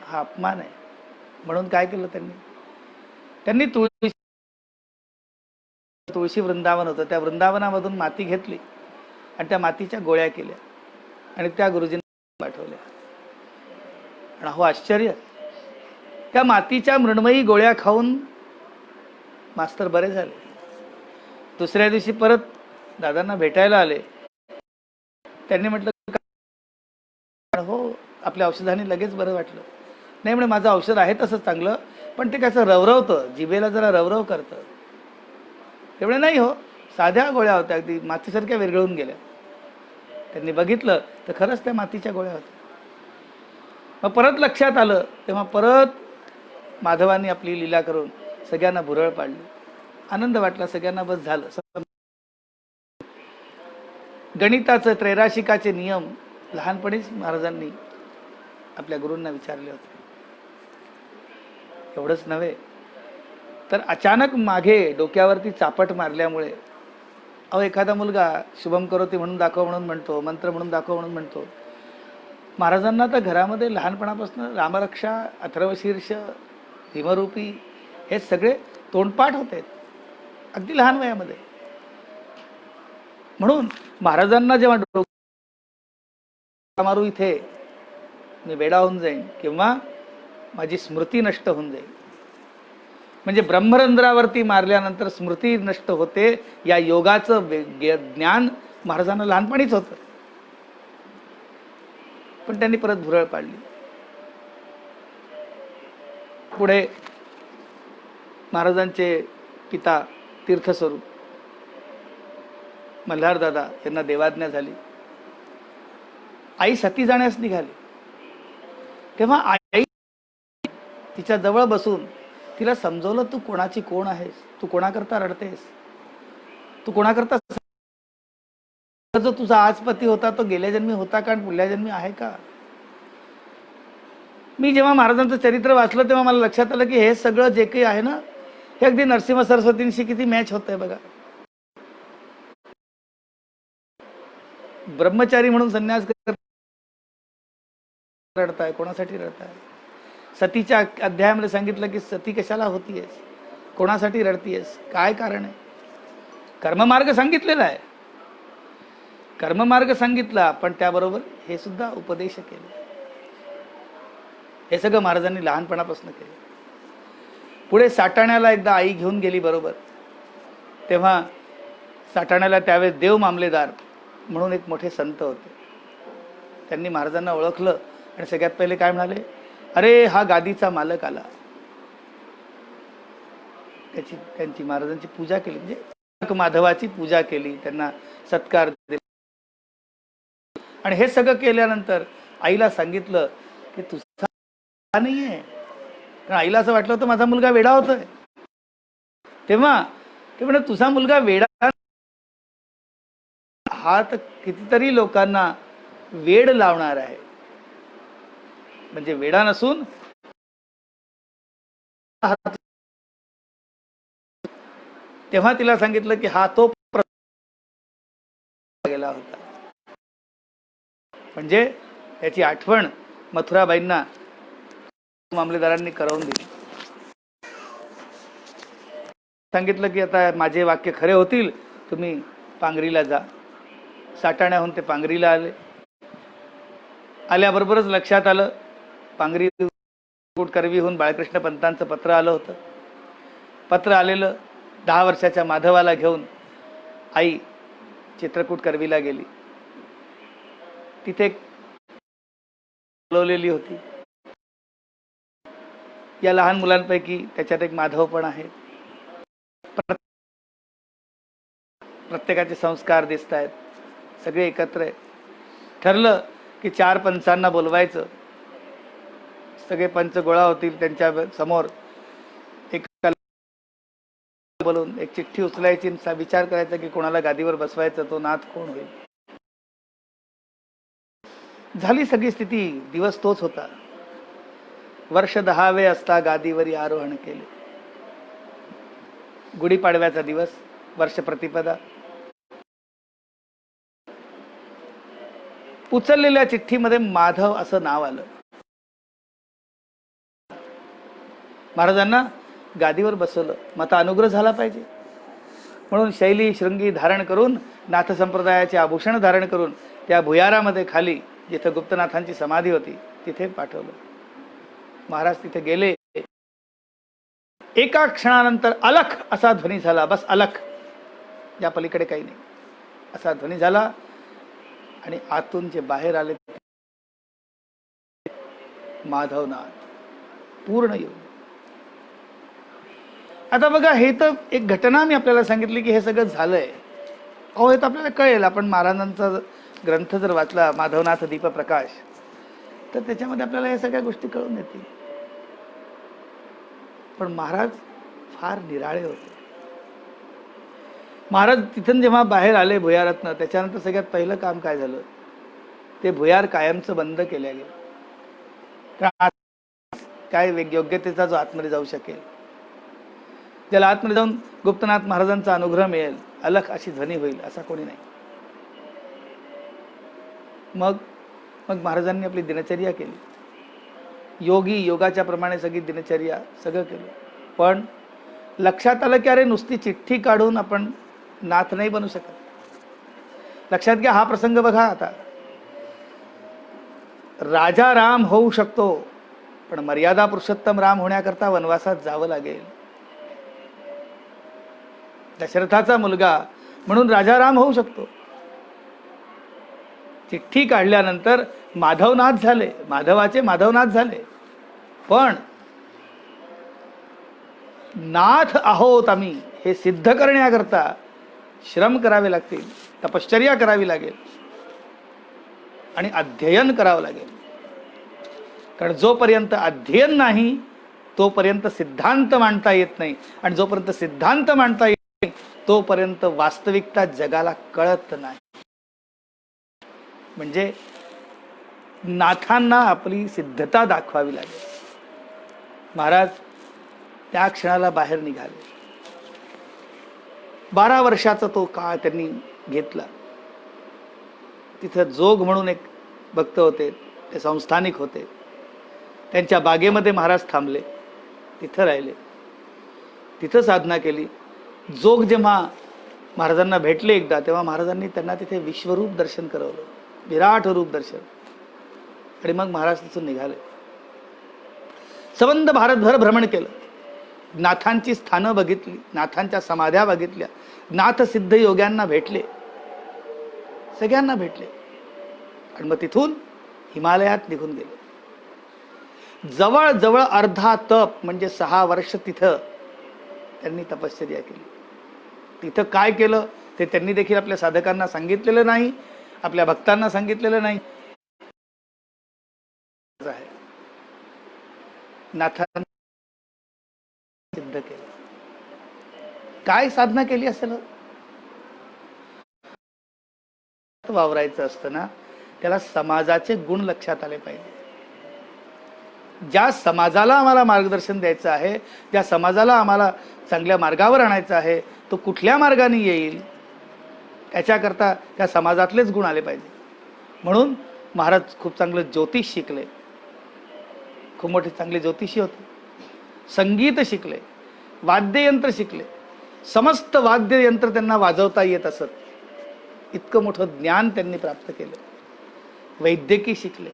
A: हा अपमान आहे. म्हणून काय केलं त्यांनी तुळशी वृंदावन होतं, त्या वृंदावनामधून माती घेतली आणि त्या मातीच्या गोळ्या केल्या आणि त्या गुरुजींना पाठवल्या. आणि हो आश्चर्य, त्या मातीच्या मृण्मयी गोळ्या खाऊन मास्तर बरे झाले. दुसऱ्या दिवशी परत दादांना भेटायला आले. त्यांनी म्हटलं हो, आपल्या औषधाने लगेच बरं वाटलं. नाही म्हणे, माझं औषध आहे तसं चांगलं, पण ते कसं रवरवतं, जिभेला जरा रवरव करतं. तेवढे नाही हो, साध्या गोळ्या होत्या, अगदी मातीसारख्या विरघळून गेल्या. त्यांनी बघितलं तर खरंच त्या मातीच्या गोळ्या होत्या. मग परत लक्षात आलं, तेव्हा परत माधवांनी आपली लीला करून सगळ्यांना भुरळ पाडली. आनंद वाटला सगळ्यांना. बस झालं. गणिताचं, त्रैराशिकाचे नियम लहानपणीच महाराजांनी आपल्या गुरूंना विचारले होते. एवढंच नव्हे तर अचानक मागे डोक्यावरती चापट मारल्यामुळे, एखादा मुलगा शुभम करोती म्हणून दाखव म्हणून म्हणतो, मंत्र म्हणून दाखव म्हणून म्हणतो. महाराजांना तर घरामध्ये लहानपणापासून रामरक्षा, अथर्वशीर्ष, भीमरूपी हे सगळे तोंडपाठ होते अगदी लहान वयामध्ये. म्हणून महाराजांना जेव्हा डोकं मारू इथे मी वेडा होऊन जाईन किंवा माझी स्मृती नष्ट होऊन जाईल, म्हणजे ब्रह्मरंध्रावरती मारल्यानंतर स्मृती नष्ट होते, या योगाचं ज्ञान महाराजांना लहानपणीच होतं. पण त्यांनी परत भुरळ पाडली. पुढे महाराजांचे पिता तीर्थस्वरूप मल्हारदादा यांना देवाज्ञा झाली. आई सती जाण्यास निघाली, तेव्हा आई तिच्या जवळ बसून तिला समजवलं, तू कोणाची कोण आहेस, तू कोणाकरता रडतेस, तू कोणाकरता, जो तुझा आज पती होता तो गेल्या जन्मी होता का, पुढल्या जन्मी आहे का. मी जेव्हा महाराजांचं चरित्र वाचलं तेव्हा मला लक्षात आलं की हे सगळं जे काही आहे ना, हे अगदी नरसिंह सरस्वतींशी किती मॅच होत आहे बघा. ब्रह्मचारी म्हणून संन्यास रडताय, कोणासाठी रडताय. सतीच्या अध्यायामध्ये सांगितलं की सती कशाला होतीयस, कोणासाठी रडतीयस, काय कारण आहे. कर्ममार्ग सांगितलेला आहे, कर्ममार्ग सांगितला, पण त्याबरोबर हे सुद्धा उपदेश केले. हे सगळं महाराजांनी लहानपणापासून केलं. पुढे साठाण्याला एकदा आई घेऊन गेली बरोबर, तेव्हा साठाण्याला त्यावेळेस देव मामलेदार म्हणून एक मोठे संत होते. त्यांनी महाराजांना ओळखलं आणि सगळ्यात पहिले काय म्हणाले, अरे हा गादीचा मालक आला. त्यांची महाराजांची पूजा केली, म्हणजे माधवाची पूजा केली, त्यांना सत्कार दिला. आणि हे सगळं केल्यानंतर आईला सांगितलं की तुझा नाहीये, कारण आईला असं वाटलं होतं माझा मुलगा वेडा होतोय. तेव्हा ते म्हणजे तुझा मुलगा वेडा, हा तर कितीतरी लोकांना वेड लावणार आहे, म्हणजे वेडा नसून तेव्हा तिला सांगितलं की हा तो गेला होता. म्हणजे याची आठवण मथुराबाईंना मामलेदारांनी करवून दिली. सांगितलं की आता माझे वाक्य खरे होतील, तुम्ही पांगरीला जा. साठाण्याहून ते पांगरीला आले. आल्याबरोबरच लक्षात आलं, पांगरी करवीहून बाळकृष्ण पंतांचं पत्र आलं होतं. पत्र आलेलं 10 वर्षाच्या माधवाला घेऊन आई चित्रकूट करवीला गेली. तिथे बोलवलेली होती. या लहान मुलांपैकी त्याच्यात एक माधव पण आहे. प्रत्येकाचे संस्कार दिसत आहेत, सगळे एकत्र आहे. ठरलं की 4 पंचांना बोलवायचं. सगळे पंच गोळा होतील, त्यांच्या समोर एक बोलून एक चिठ्ठी उचलायची, विचार करायचा की कोणाला गादीवर बसवायचं, तो नाथ कोण होईल. झाली सगळी स्थिती. दिवस तोच होता. वर्ष 10वे असता गादीवरी आरोहण केले. गुढीपाडव्याचा दिवस, वर्ष प्रतिपदा. उचललेल्या चिठ्ठीमध्ये माधव असं नाव आलं. महाराजांना गादीवर बसवलं. मग आता अनुग्रह झाला पाहिजे म्हणून शैली शृंगी धारण करून, नाथ संप्रदायाचे आभूषण धारण करून त्या भुयारामध्ये खाली जिथे गुप्तनाथांची समाधी होती तिथे पाठवलं. महाराज तिथे गेले. एका क्षणानंतर अलख असा ध्वनी झाला. बस अलख, या पलीकडे काही नाही असा ध्वनी झाला. आणि आतून जे बाहेर आले माधवनाथ पूर्ण येऊन. आता बघा, हे तर एक घटना मी आपल्याला सांगितली की हे सगळं झालंय. अहो, हे तर आपल्याला कळेल. आपण महाराजांचा ग्रंथ जर वाचला, माधवनाथ दीपप्रकाश, तर त्याच्यामध्ये आपल्याला हे सगळ्या गोष्टी कळून येतील. पण महाराज फार निराळे होते. महाराज तिथून जेव्हा बाहेर आले भुयारातनं, त्याच्यानंतर सगळ्यात पहिलं काम काय झालं, ते भुयार कायमचं बंद केल्या गेलं. काय योग्यतेचा जो आतमध्ये जाऊ शकेल, ज्याला आतमध्ये जाऊन गुप्तनाथ महाराजांचा अनुग्रह मिळेल, अलख अशी ध्वनी होईल, असा कोणी नाही. मग महाराजांनी आपली दिनचर्या केली. योगी योगाच्या प्रमाणे सगळी दिनचर्या सगळं केलं. पण लक्षात आलं की अरे नुसती चिठ्ठी काढून आपण नाथ नाही बनू शकत. लक्षात घ्या, हा प्रसंग बघा. आता राजा राम होऊ शकतो, पण मर्यादा पुरुषोत्तम राम होण्याकरता वनवासात जावं लागेल. दशरथाचा मुलगा म्हणून राजा राम होऊ शकतो. चिठ्ठी काढल्यानंतर माधवनाथ झाले, माधवाचे माधवनाथ झाले. पण नाथ आहोत आम्ही हे सिद्ध करण्याकरता श्रम करावे लागतील, तपश्चर्या करावी लागेल. आणि अध्ययन करावं लागेल. कारण जोपर्यंत अध्ययन नाही तोपर्यंत सिद्धांत मांडता येत नाही, आणि जोपर्यंत सिद्धांत मांडता येत नाही तोपर्यंत वास्तविकता जगाला कळत नाही. म्हणजे नाथांना आपली सिद्धता दाखवावी लागेल. महाराज त्या क्षणाला बाहेर निघाले. 12 वर्षाचा तो काळ त्यांनी घेतला. तिथं जोग म्हणून एक भक्त होते, ते संस्थानिक होते. त्यांच्या बागेमध्ये महाराज थांबले, तिथं राहिले, तिथं साधना केली. जोग जेव्हा महाराजांना भेटले एकदा, तेव्हा महाराजांनी त्यांना तिथे विश्वरूप दर्शन करवलं, विराट रूप दर्शन. आणि मग महाराज तिथून निघाले. संबंध भारतभर भ्रमण केलं. नाथांची स्थानं बघितली, नाथांच्या समाध्या बघितल्या, नाथ सिद्ध योग्यांना भेटले, सगळ्यांना भेटले. आणि मग तिथून हिमालयात निघून गेले. जवळ जवळ अर्धा तप म्हणजे 6 वर्ष तिथं त्यांनी तपश्चर्या केली. तिथं काय केलं ते त्यांनी देखील आपल्या साधकांना सांगितलेलं नाही, आपल्या भक्तांना सांगितलेलं नाही. नाथांनी सिद्ध केलं. काय साधना केली असेल? वावरायचं असतं ना, त्याला समाजाचे गुण लक्षात आले पाहिजे. ज्या समाजाला आम्हाला मार्गदर्शन द्यायचं आहे, ज्या समाजाला आम्हाला चांगल्या मार्गावर आणायचं आहे, तो कुठल्या मार्गाने येईल त्याच्याकरता त्या समाजातलेच गुण आले पाहिजे. म्हणून महाराज खूप चांगलं ज्योतिष शिकले, खूप मोठे चांगले ज्योतिषी होते. संगीत शिकले, वाद्ययंत्र शिकले, समस्त वाद्ययंत्र त्यांना वाजवता येत असत. इतकं मोठं ज्ञान त्यांनी प्राप्त केलं. वैद्यकीय शिकले,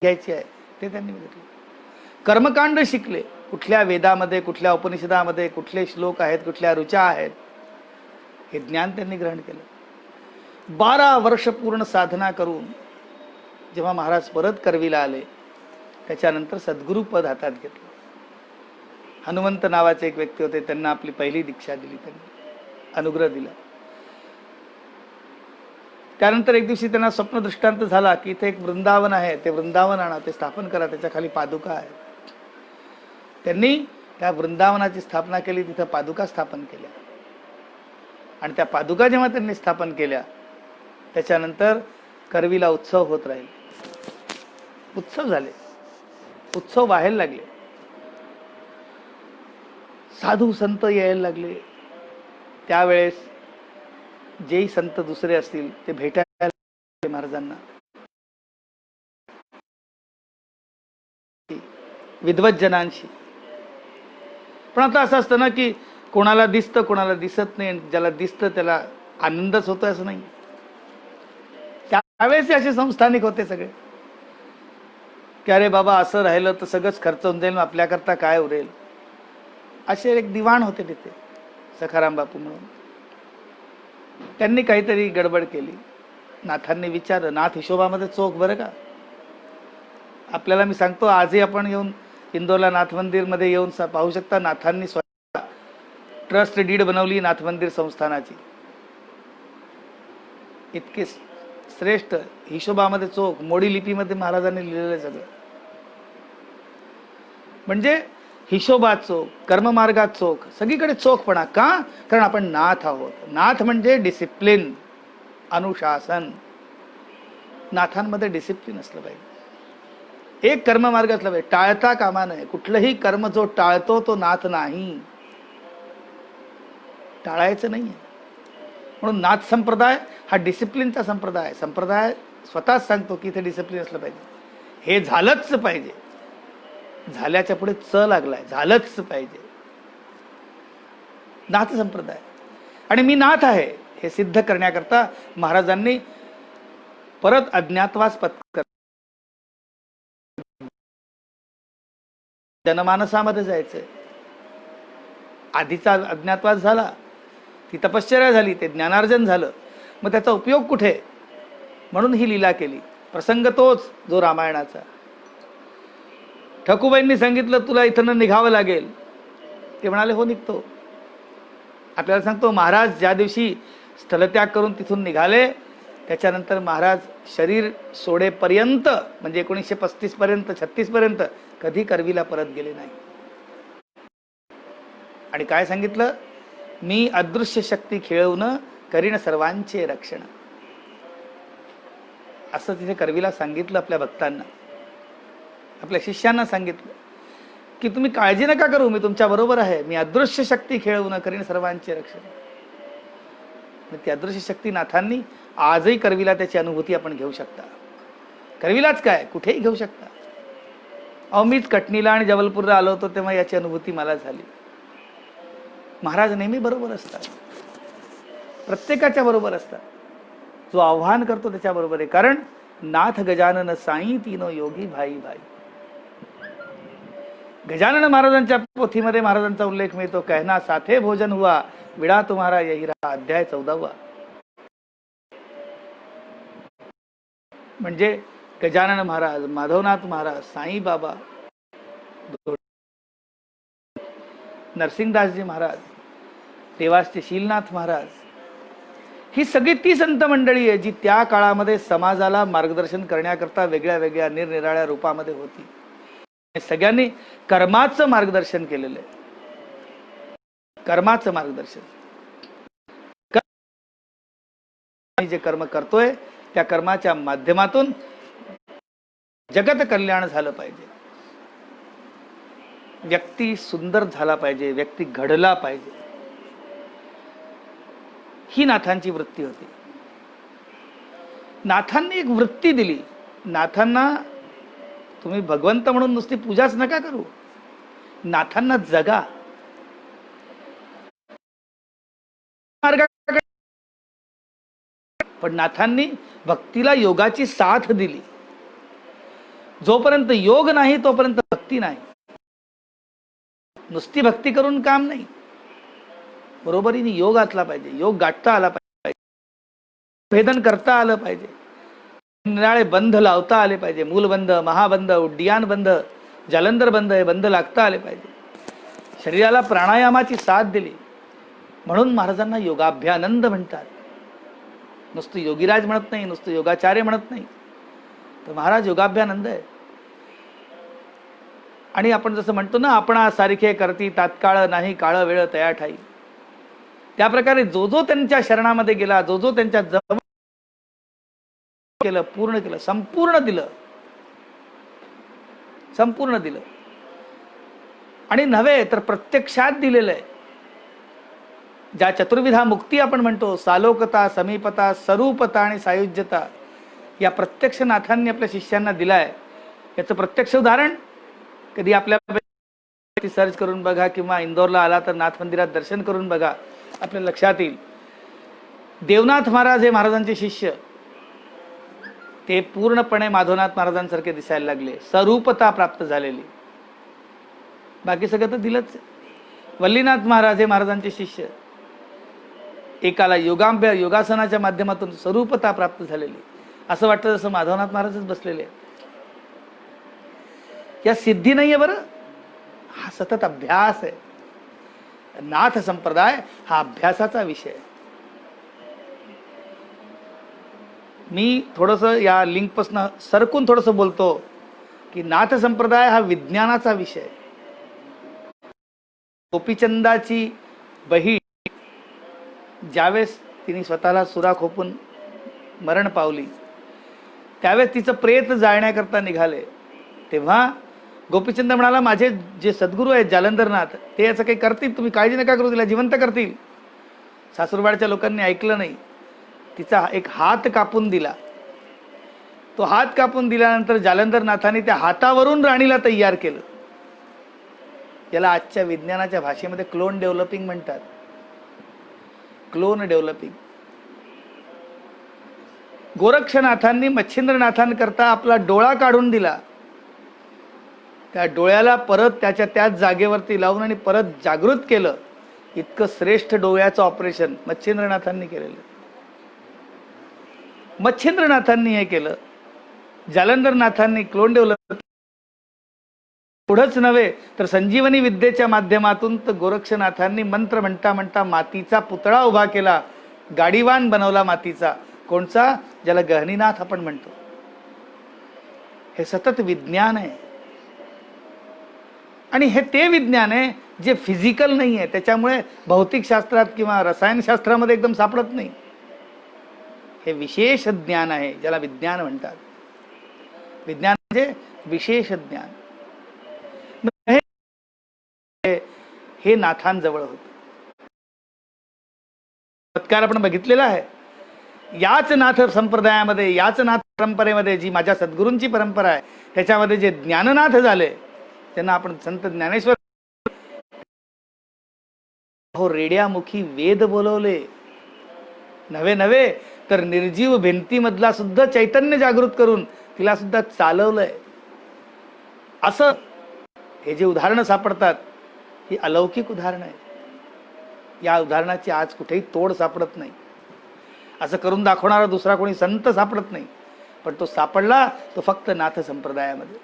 A: घ्यायचे आहे ते त्यांनी घेतले. कर्मकांड शिकले, कुठल्या वेदामध्ये, कुठल्या उपनिषदामध्ये कुठले श्लोक आहेत, कुठल्या ऋचा आहेत, हे ज्ञान त्यांनी ग्रहण केलं. 12 वर्ष पूर्ण साधना करून जेव्हा महाराज परत करवीला आले, त्याच्यानंतर सद्गुरुपद हातात घेतलं. हनुमंत नावाचे एक व्यक्ती होते, त्यांना आपली पहिली दीक्षा दिली, त्यांनी अनुग्रह दिला. त्यानंतर एक दिवशी त्यांना स्वप्न दृष्टांत झाला की इथे एक वृंदावन आहे, ते वृंदावन आणा, ते स्थापन करा, त्याच्या खाली पादुका आहेत. त्यांनी त्या वृंदावनाची स्थापना केली, तिथं पादुका स्थापन केल्या. आणि त्या पादुका जेव्हा त्यांनी स्थापन केल्या, त्याच्यानंतर करवीला उत्सव होत राहील. उत्सव झाले, उत्सव व्हायला लागले, साधू संत यायला लागले. त्यावेळेस जेही संत दुसरे असतील ते भेटायला महाराजांना. विद्वत जनांशी. पण आता असं असतं ना की कोणाला दिसतं कोणाला दिसत नाही, ज्याला दिसतं त्याला आनंदच होतो असं नाही. त्यावेळेस असे संस्थानिक होते सगळे की अरे बाबा असं राहिलं तर सगळंच खर्च होऊन जाईल, आपल्याकरता काय उरेल. असे एक दिवाण होते तिथे सखाराम बापू म्हणून. त्यांनी काहीतरी गडबड केली. नाथांनी विचारलं, नाथ हिशोबामध्ये चोख बरं का. आपल्याला मी सांगतो, आजही आपण येऊन इंदोरला नाथ मंदिरमध्ये येऊन पाहू शकता, नाथांनी स्वतः ट्रस्ट डीड बनवली नाथ मंदिर संस्थानाची. इतके श्रेष्ठ, हिशोबामध्ये चोख, मोडी लिपीमध्ये महाराजांनी लिहिलेलं सगळं. म्हणजे हिशोबात चोख, कर्ममार्गात चोख, सगळीकडे चोखपणा. का? कारण आपण नाथ आहोत. नाथ म्हणजे डिसिप्लिन, अनुशासन. नाथांमध्ये डिसिप्लिन असलं पाहिजे. एक कर्ममार्ग असला पाहिजे, टाळता कामा नये. कुठलंही कर्म जो टाळतो तो नाथ नाही, टाळायचं नाही. म्हणून नाथ संप्रदाय हा डिसिप्लिनचा संप्रदाय आहे. संप्रदाय स्वतःच सांगतो की इथे डिसिप्लिन असलं पाहिजे, हे झालंच पाहिजे. झाल्याच्या पुढे च लागलाय, झालंच पाहिजे. नाथ संप्रदाय. आणि मी नाथ आहे हे सिद्ध करण्याकरता महाराजांनी परत अज्ञातवास पत्कर, जनमानसामध्ये जायचंय. आधीचा अज्ञातवास झाला, ती तपश्चर्या झाली, ते ज्ञानार्जन झालं, मग त्याचा उपयोग कुठे? म्हणून ही लीला केली. प्रसंग तोच जो रामायणाचा. ठकूबाईंनी सांगितलं तुला इथनं निघावं लागेल. ते म्हणाले हो निघतो. आपल्याला सांगतो महाराज ज्या दिवशी स्थलत्याग करून तिथून निघाले त्याच्यानंतर महाराज शरीर सोडेपर्यंत म्हणजे 1935 पर्यंत 36 पर्यंत कधी करवीला परत गेले नाही. आणि काय सांगितलं, मी अदृश्य शक्ती खेळवून करीन सर्वांचे रक्षण, असं तिथे करवीला सांगितलं. आपल्या भक्तांना, आपल्या शिष्यांना सांगितलं की तुम्ही काळजी नका करू, मी तुमच्या बरोबर आहे, मी अदृश्य शक्ती खेळवून करीन सर्वांचे रक्षण. ती अदृश्य शक्ती नाथांनी आजही करवीला त्याची अनुभूती आपण घेऊ शकता. करवीलाच काय कुठेही घेऊ शकता. अहो मीच कटनीला आणि जबलपूरला आलो होतो तेव्हा याची अनुभूती मला झाली. महाराज नेहमी बरोबर असतात, प्रत्येकाच्या बरोबर असतात. जो आव्हान करतो त्याच्या बरोबर आहे. कारण नाथ गजानन साई तीनो योगी भाई भाई. गजानन महाराजांच्या पोथीमध्ये महाराजांचा उल्लेख मिळतो, कहना साथे भोजन हुआ विडा तुम्हारा यही रहा, अध्याय 14. म्हणजे गजानन महाराज, माधवनाथ महाराज, साई बाबा, नरसिंहदासजी महाराज, देवासचे शीलनाथ महाराज, ही सगळी ती संत मंडळी आहे जी त्या काळामध्ये समाजाला मार्गदर्शन करण्याकरता वेगळ्या वेगळ्या निरनिराळ्या रूपामध्ये होती. सगळ्यांनी कर्माचं मार्गदर्शन केलेलं आहे. कर्माचं मार्गदर्शन, जे कर्म करतोय त्या कर्माच्या माध्यमातून जगत कल्याण झालं पाहिजे, व्यक्ती सुंदर झाला पाहिजे, व्यक्ती घडला पाहिजे, ही नाथांची वृत्ती होती. नाथांनी एक वृत्ती दिली. नाथांना तुम्ही भगवंत म्हणून नुसती पूजाच नका करू, नाथांना जगा. पण नाथांनी भक्तीला योगाची साथ दिली. जोपर्यंत योग नाही तोपर्यंत भक्ती नाही. नुसती भक्ती करून काम नाही, बरोबरीने योग आतला पाहिजे, योग गाठता आला पाहिजे, भेदन करता आलं पाहिजे, निराळे बंध लावता आले पाहिजे. मूलबंध, महाबंध, उड्डियान बंध, जालंधर बंध, हे बंध लागता आले पाहिजे. शरीराला प्राणायामाची साथ दिली म्हणून महाराजांना योगाभ्यानंद म्हणतात. नुसतं योगीराज म्हणत नाही, नुसतं योगाचार्य म्हणत नाही, तर महाराज योगाभ्यानंद आहे. आणि आपण जसं म्हणतो ना, आपणा सारखे करती तात्काळ नाही काळ वेळ तया ठाई, त्या प्रकारे जो जो त्यांच्या शरणामध्ये गेला, जो जो त्यांच्या जवळ केलं, पूर्ण केलं, संपूर्ण दिलं, संपूर्ण दिलं. आणि नव्हे तर प्रत्यक्षात दिलेलं आहे. ज्या चतुर्विधा मुक्ती आपण म्हणतो, सालोकता, समीपता, स्वरूपता आणि सायुज्यता, या प्रत्यक्ष नाथांनी आपल्या शिष्यांना दिलाय. याचं प्रत्यक्ष उदाहरण कधी आपल्या सर्च करून बघा, किंवा इंदोरला आला तर नाथ मंदिरात दर्शन करून बघा, आपल्या लक्षात येईल. देवनाथ महाराज हे महाराजांचे शिष्य, ते पूर्णपणे माधवनाथ महाराजांसारखे दिसायला लागले, स्वरूपता प्राप्त झालेली. बाकी सगळं तर दिलंच. वल्लीनाथ महाराज हे महाराजांचे शिष्य, एकाला योगासनाच्या माध्यमातून स्वरूपता प्राप्त झालेली. असं वाटतं जसं माधवनाथ महाराजच बसलेले. या सिद्धी नाहीये बरं, हा सतत अभ्यास आहे. नाथ संप्रदाय हा अभ्यासाचा विषय. मी थोडस या लिंक पासून सरकून थोडस बोलतो की नाथ संप्रदाय हा विज्ञानाचा विषय. गोपीचंदाची बहीण ज्यावेळेस तिने स्वतःला सुरा खोपून मरण पावली, त्यावेळेस तिचं प्रेत जाळण्याकरता निघाले, तेव्हा गोपीचंद म्हणाला, माझे जे सद्गुरू आहेत जालंधरनाथ, ते याचं काही करतील, तुम्ही काळजी नका करू, तिला जिवंत करतील. सासूरवाडच्या लोकांनी ऐकलं नाही, तिचा एक हात कापून दिला. तो हात कापून दिल्यानंतर जालंधरनाथांनी त्या हातावरून राणीला तयार केलं. याला आजच्या विज्ञानाच्या भाषेमध्ये क्लोन डेव्हलपिंग म्हणतात. Clone developing. गोरक्षनाथांनी मच्छिंद्रनाथांकरता आपला डोळा काढून दिला. त्या डोळ्याला परत त्याच्या त्याच जागेवरती लावून आणि परत जागृत केलं. इतकं श्रेष्ठ डोळ्याचं ऑपरेशन मच्छिंद्रनाथांनी केलेलं. मच्छिंद्रनाथांनी हे केलं. जालंधरनाथांनी क्लोन डेव्हलप पुढंच नव्हे तर संजीवनी विद्येच्या माध्यमातून तर गोरक्षनाथांनी मंत्र म्हणता म्हणता मातीचा पुतळा उभा केला, गाडीवान बनवला मातीचा. कोणचा? ज्याला गहनीनाथ आपण म्हणतो. हे सतत विज्ञान आहे. आणि हे ते विज्ञान आहे जे फिजिकल नाही आहे, त्याच्यामुळे भौतिकशास्त्रात किंवा रसायनशास्त्रामध्ये एकदम सापडत नाही. हे विशेष ज्ञान आहे ज्याला विज्ञान म्हणतात. विज्ञान म्हणजे विशेष ज्ञान. हे नाथांजवळ होत. चमत्कार आपण बघितलेला आहे. याच नाथ संप्रदायामध्ये, याच नाथ परंपरेमध्ये, जी माझ्या सद्गुरूंची परंपरा आहे, त्याच्यामध्ये जे ज्ञाननाथ झाले त्यांना आपण संत ज्ञानेश्वर हो रेड्यामुखी वेद बोलवले. नव्हे नव्हे तर निर्जीव भिंतीमधला सुद्धा चैतन्य जागृत करून तिला सुद्धा चालवलंय. असं हे जे उदाहरणं सापडतात ही अलौकिक उदाहरणं आहे. या उदाहरणाची आज कुठेही तोड सापडत नाही. असं करून दाखवणारा दुसरा कोणी संत सापडत नाही. पण तो सापडला तो फक्त नाथ संप्रदायामध्ये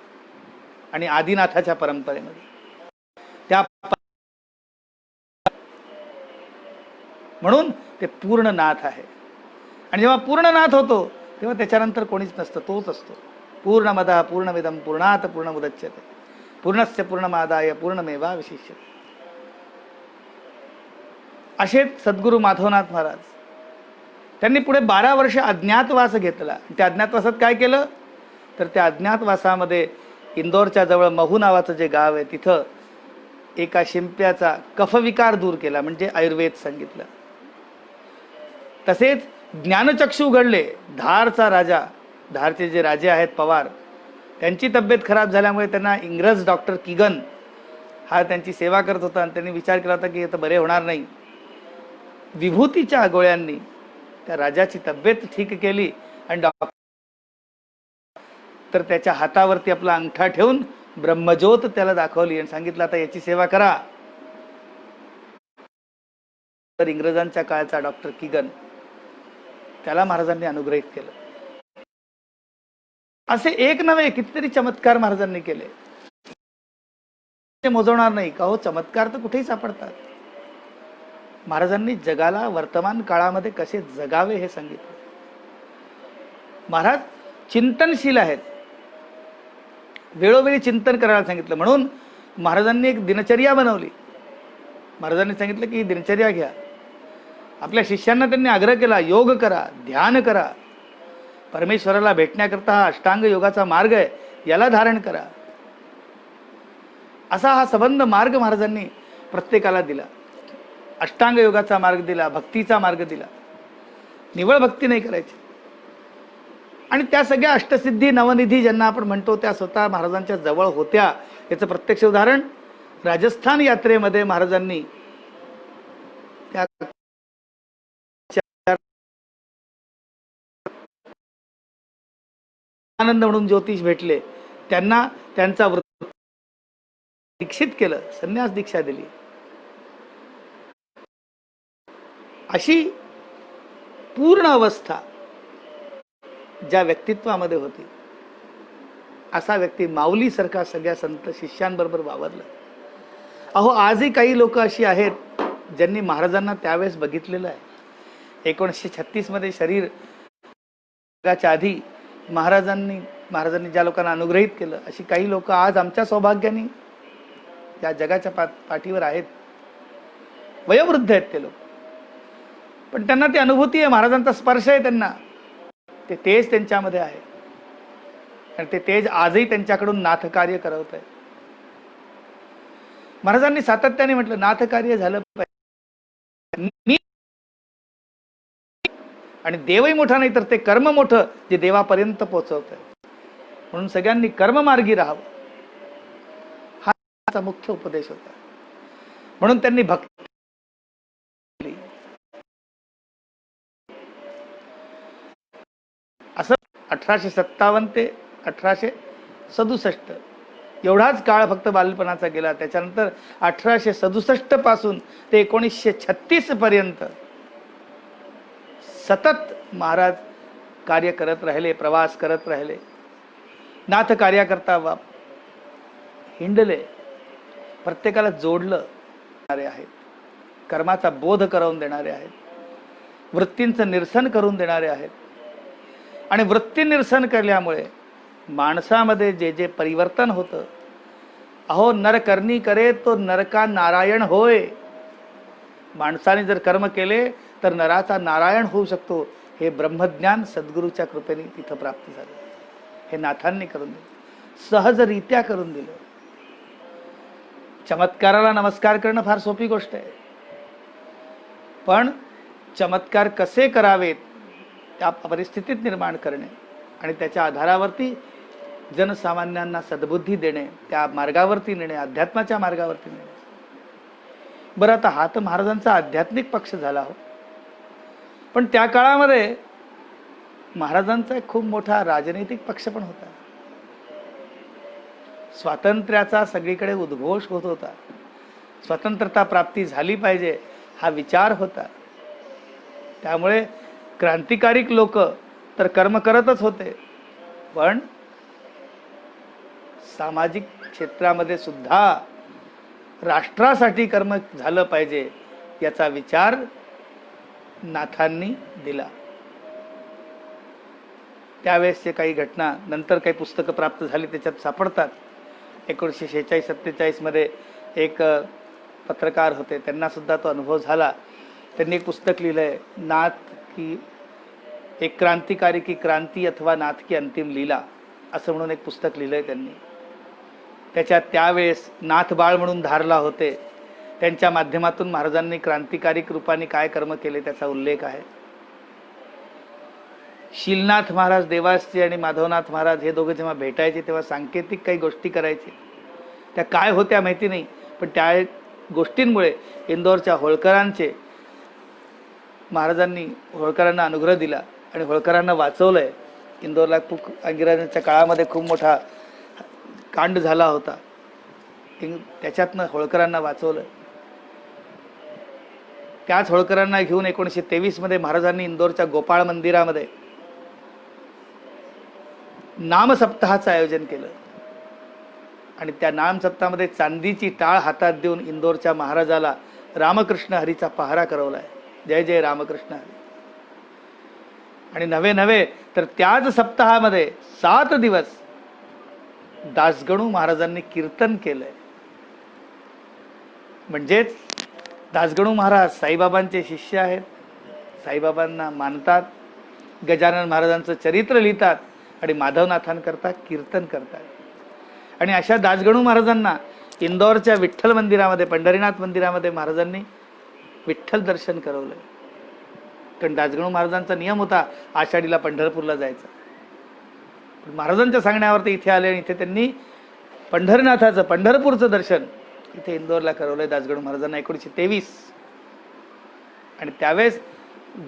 A: आणि आदिनाथाच्या परंपरेमध्ये. त्या म्हणून ते पूर्ण नाथ आहे. आणि जेव्हा पूर्ण नाथ होतो तेव्हा त्याच्यानंतर कोणीच नसतं, तोच असतो. पूर्णमदः पूर्णमिदं पूर्णात् पूर्णमुदच्यते पूर्णस्य पूर्णमादाय पूर्णमेवावशिष्यते. असे सद्गुरू माधवनाथ महाराज. त्यांनी पुढे 12 वर्ष अज्ञातवास घेतला. त्या अज्ञातवासात काय केलं तर त्या अज्ञातवासामध्ये इंदोरच्या जवळ महू नावाचं जे गाव आहे तिथं एका शिंप्याचा कफविकार दूर केला, म्हणजे आयुर्वेद सांगितलं. तसेच ज्ञानचक्षु उघडले. धारचा राजा, धारचे जे राजे आहेत पवार, त्यांची तब्येत खराब झाल्यामुळे त्यांना इंग्रज डॉक्टर किगन हा त्यांची सेवा करत होता. आणि त्यांनी विचार केला होता की आता बरे होणार नाही. विभूतीच्या गोळ्यांनी त्या राजाची तब्येत ठीक केली. आणि डॉक्टर तर त्याच्या हातावरती आपला अंगठा ठेवून ब्रह्मज्योत त्याला दाखवली आणि सांगितलं आता याची सेवा करा. तर इंग्रजांच्या काळचा डॉक्टर किगन त्याला महाराजांनी अनुग्रहित केलं. असे एक नव्हे कितीतरी चमत्कार महाराजांनी केले. मोजवणार नाही का हो. चमत्कार तर कुठेही सापडतात. महाराजांनी जगाला वर्तमान काळामध्ये कसे जगावे हे सांगितले. महाराज चिंतनशील आहेत. वेळोवेळी चिंतन करायला सांगितलं. म्हणून महाराजांनी एक दिनचर्या बनवली. महाराजांनी सांगितलं की ही दिनचर्या घ्या. आपल्या शिष्यांना त्यांनी आग्रह केला, योग करा, ध्यान करा. परमेश्वराला भेटण्याकरता हा अष्टांग योगाचा मार्ग आहे, याला धारण करा. असा हा संबंध मार्ग महाराजांनी प्रत्येकाला दिला. अष्टांग योगाचा मार्ग दिला, भक्तीचा मार्ग दिला. निवळ भक्ती नाही करायची. आणि त्या सगळ्या अष्टसिद्धी नवनिधी ज्यांना आपण म्हणतो त्या स्वतः महाराजांच्या जवळ होत्या. याचं प्रत्यक्ष उदाहरण राजस्थान यात्रेमध्ये महाराजांनी त्या आनंद म्हणून ज्योतिष भेटले. त्यांना त्यांचा व्रत दीक्षित केलं, संन्यास दीक्षा दिली. अशी पूर्ण अवस्था ज्या व्यक्तित्वामध्ये होती, असा व्यक्ती माऊली सारखा सगळ्या संत शिष्यांबरोबर वावरला. अहो आजही काही लोक अशी आहेत ज्यांनी महाराजांना त्यावेळेस बघितलेलं आहे. 1936 मध्ये शरीर त्याच्या आधी महाराजांनी ज्या लोकांना अनुग्रहित केलं, अशी काही लोक आज आमच्या सौभाग्याने या जगाच्या पाठीवर आहेत. वयोवृद्ध आहेत ते लोक, पण त्यांना ती अनुभूती आहे, महाराजांचा स्पर्श आहे त्यांना. ते तेज त्यांच्यामध्ये आहे आणि ते तेज आजही त्यांच्याकडून नाथकार्य करवत आहे. महाराजांनी सातत्याने म्हटलं नाथकार्य झालं पाहिजे. आणि देवही मोठा नाही तर ते कर्म मोठं जे देवापर्यंत पोहोचवत आहे. म्हणून सगळ्यांनी कर्ममार्गी राहावं, हा त्याचा मुख्य उपदेश होता. म्हणून त्यांनी भक्ती असं 1857 ते 1867 एवढाच काळ फक्त बालपणाचा गेला. त्याच्यानंतर 1867 पासून ते 1936 पर्यंत सतत महाराज कार्य करत राहिले, प्रवास करत राहिले. नाथ कार्याकरता हिंडले, प्रत्येकाला जोडलं आहेत, कर्माचा बोध करून देणारे आहेत, वृत्तींचं निरसन करून देणारे आहेत. आणि वृत्ती निरसन केल्यामुळे माणसामध्ये जे जे परिवर्तन होतं, अहो नर करणी करे तो नरका नारायण होय. माणसाने जर कर्म केले तर नराचा नारायण होऊ शकतो. हे ब्रह्मज्ञान सद्गुरूच्या कृपेने तिथं प्राप्त झालं. हे नाथांनी करून दिलं, सहजरित्या करून दिलं. चमत्काराला नमस्कार करणं फार सोपी गोष्ट आहे, पण चमत्कार कसे करावेत त्या परिस्थितीत निर्माण करणे आणि त्याच्या आधारावरती जनसामान्यांना सद्बुद्धी देणे, त्या मार्गावरती नेणे, अध्यात्माच्या मार्गावरती नेणे. बरं, आता हा तर महाराजांचा आध्यात्मिक पक्ष झाला हो, पण त्या काळामध्ये महाराजांचा एक खूप मोठा राजनैतिक पक्ष पण होता. स्वातंत्र्याचा सगळीकडे उद्घोष होत होता. स्वतंत्रता प्राप्ती झाली पाहिजे हा विचार होता. त्यामुळे क्रांतिकारी लोक तर कर्म करतच होते, पण सामाजिक क्षेत्रामध्ये सुद्धा राष्ट्रासाठी कर्म झालं पाहिजे याचा विचार नाथांनी दिला. त्यावेळेसचे काही घटना नंतर काही पुस्तकं प्राप्त झाली त्याच्यात सापडतात. 1946-47 मध्ये एक पत्रकार होते, त्यांना सुद्धा तो अनुभव झाला. त्यांनी एक पुस्तक लिहिलंय, नाथ की एक क्रांतिकारी की क्रांती अथवा नाथ की अंतिम लीला, असं म्हणून एक पुस्तक लिहिलंय त्यांनी. त्याच्यात त्यावेळेस नाथ बाळ म्हणून धारला होते, त्यांच्या माध्यमातून महाराजांनी क्रांतिकारी रूपाने काय कर्म केले त्याचा उल्लेख आहे. शीलनाथ महाराज देवासचे आणि माधवनाथ महाराज हे दोघे जेव्हा भेटायचे तेव्हा सांकेतिक काही गोष्टी करायचे. त्या काय होत्या माहिती नाही, पण त्या गोष्टींमुळे इंदोरच्या होळकरांचे महाराजांनी होळकरांना अनुग्रह दिला आणि होळकरांना वाचवलंय. इंदोरला खूप इंग्रजांच्या काळामध्ये खूप मोठा कांड झाला होता, त्याच्यातनं होळकरांना वाचवलं. त्याच होळकरांना घेऊन 1923 मध्ये महाराजांनी इंदोरच्या गोपाळ मंदिरामध्ये नामसप्ताहाचं आयोजन केलं आणि त्या नामसप्ताहामध्ये चांदीची टाळ हातात देऊन इंदोरच्या महाराजाला रामकृष्ण हरीचा पहारा करवलाय. जय जय रामकृष्ण हरी. आणि नव्हे तर त्याच सप्ताहामध्ये 7 दिवस दासगणू महाराजांनी कीर्तन केलंय. म्हणजेच दासगणू महाराज साईबाबांचे शिष्य आहेत, साईबाबांना मानतात, गजानन महाराजांचं चरित्र लिहितात आणि माधवनाथांकरता कीर्तन करतात. आणि अशा दासगणू महाराजांना इंदोरच्या विठ्ठल मंदिरामध्ये, पंढरीनाथ मंदिरामध्ये महाराजांनी विठ्ठल दर्शन करवलंय. कारण दासगणू महाराजांचा नियम होता आषाढीला पंढरपूरला जायचा. पण महाराजांच्या सांगण्यावरती इथे आले आणि इथे त्यांनी पंढरनाथाचं, पंढरपूरचं दर्शन इथे इंदोरला करवलंय दासगणू महाराजांना 1923. आणि त्यावेळेस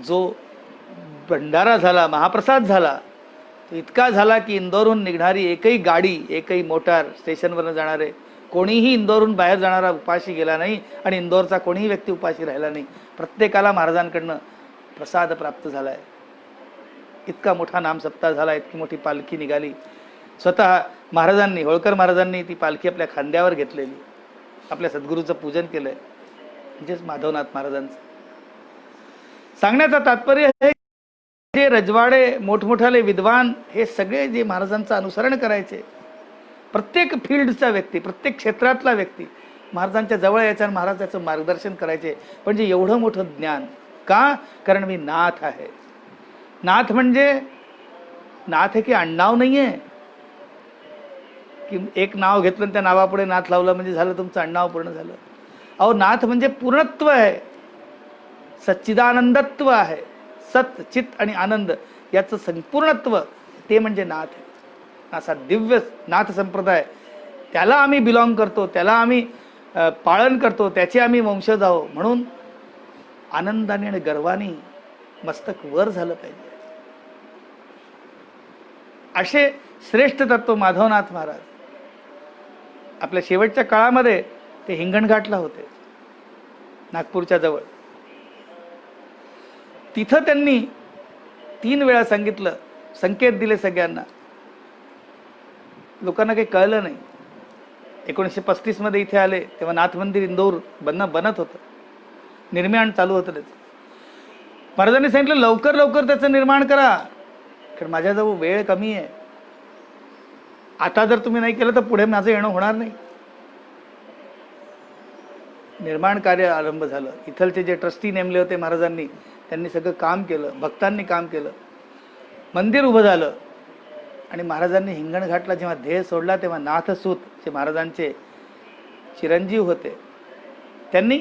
A: जो भंडारा झाला, महाप्रसाद झाला, तो इतका झाला की इंदोरहून निघणारी एकही गाडी, एकही मोटार, स्टेशनवरनं जाणारे कोणीही इंदोरहून बाहेर जाणारा उपाशी गेला नाही आणि इंदोरचा कोणीही व्यक्ती उपाशी राहिला नाही. प्रत्येकाला महाराजांकडनं प्रसाद प्राप्त झालाय. इतका मोठा नामसप्ताह झाला, इतकी मोठी पालखी निघाली. स्वतः महाराजांनी, होळकर महाराजांनी ती पालखी आपल्या खांद्यावर घेतलेली, आपल्या सद्गुरूचं पूजन केलंय. म्हणजेच माधवनाथ महाराजांचं. सांगण्याचं तात्पर्य आहे, जे रजवाडे मोठमोठाले विद्वान हे सगळे जे महाराजांचं अनुसरण करायचे, प्रत्येक फील्डचा व्यक्ती, प्रत्येक क्षेत्रातला व्यक्ती महाराजांच्या जवळ यायचा आणि महाराज त्याचं मार्गदर्शन करायचे. म्हणजे एवढं मोठं ज्ञान का? कारण मी नाथ आहे. नाथ म्हणजे नाथ हे की आडनाव नाहीये की एक नाव घेतलं आणि त्या नावापुढे नाथ लावलं म्हणजे झालं तुमचं आडनाव पूर्ण झालं. अहो, नाथ म्हणजे पूर्णत्व आहे, सच्चिदानंदत्व आहे. सत, चित आणि आनंद याचं संपूर्णत्व ते म्हणजे नाथ आहे. असा दिव्य नाथ संप्रदाय, त्याला आम्ही बिलॉंग करतो, त्याला आम्ही पालन करतो, त्याचे आम्ही वंशज आहो. म्हणून आनंदाने आणि गर्वाने मस्तक वर झालं पाहिजे. असे श्रेष्ठ तत्व माधवनाथ महाराज आपल्या शेवटच्या काळामध्ये ते हिंगणघाटला होते, नागपूरच्या जवळ. तिथं त्यांनी 3 वेळा सांगितलं, संकेत दिले सगळ्यांना. लोकांना काही कळलं नाही. 1935 मध्ये इथे आले तेव्हा नाथ मंदिर इंदोर बनत होतं, निर्माण चालू होतं त्याचं. महाराजांनी सांगितलं लवकर लवकर त्याचं निर्माण करा, कारण माझ्याजवळ वेळ कमी आहे. आता जर तुम्ही नाही केलं तर पुढे माझं येणं होणार नाही. निर्माण कार्य आरंभ झालं. इथलचे जे ट्रस्टी नेमले होते महाराजांनी, त्यांनी सगळं काम केलं, भक्तांनी काम केलं, मंदिर उभं झालं. आणि महाराजांनी हिंगणघाटला जेव्हा ध्येय सोडला तेव्हा नाथसूत जे महाराजांचे चिरंजीव होते, त्यांनी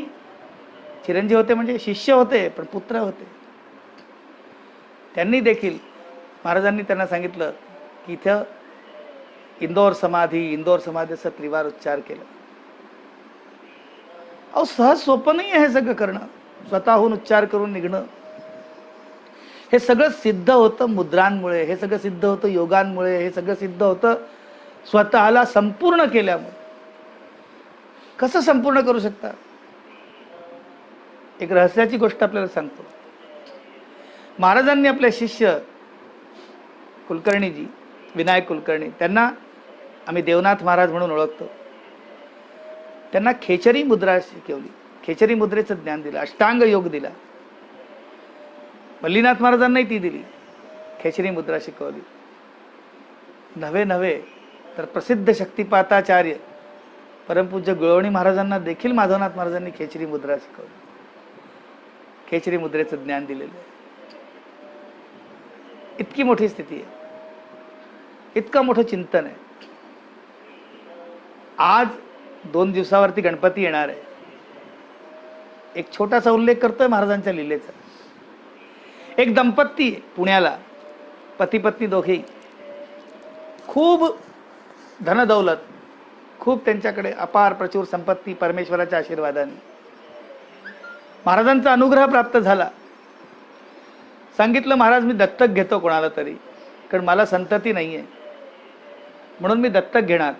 A: चिरंजीव होते म्हणजे शिष्य होते पण पुत्र होते, त्यांनी देखील महाराजांनी त्यांना सांगितलं की इथं इंदोर समाधी असं त्रिवार उच्चार केलं. अहो सहज सोपं नाही आहे हे सगळं करणं, स्वतःहून उच्चार करून निघणं. हे सगळं सिद्ध होतं मुद्रांमुळे, हे सगळं सिद्ध होतं योगांमुळे, हे सगळं सिद्ध होतं स्वतःला संपूर्ण केल्यामुळे. कसं संपूर्ण करू शकता? एक रहस्याची गोष्ट आपल्याला सांगतो. महाराजांनी आपले शिष्य कुलकर्णीजी, विनायक कुलकर्णी, त्यांना आम्ही देवनाथ महाराज म्हणून ओळखतो, त्यांना खेचरी मुद्रा शिकवली, खेचरी मुद्रेचं ज्ञान दिलं, अष्टांग योग दिला. मल्लीनाथ महाराजांनाही ती दिली, खेचरी मुद्रा शिकवली. नव्हे तर प्रसिद्ध शक्तिपाताचार्य परमपूज्य गुळवणी महाराजांना देखील माधवनाथ महाराजांनी खेचरी मुद्रा शिकवली, खेचरी मुद्रेचं ज्ञान दिलेलं आहे. इतकी मोठी स्थिती आहे, इतकं मोठं चिंतन आहे. आज 2 दिवसावरती गणपती येणार आहे. एक छोटासा उल्लेख करतोय महाराजांच्या लीलेचा. एक दंपती पुण्याला, पती पत्नी दोघेही, खूप धनदौलत, खूप त्यांच्याकडे अपार प्रचूर संपत्ती, परमेश्वराच्या आशीर्वादाने महाराजांचा अनुग्रह प्राप्त झाला. सांगितलं महाराज मी दत्तक घेतो कोणाला तरी, कारण मला संतती नाहीये, म्हणून मी दत्तक घेणार.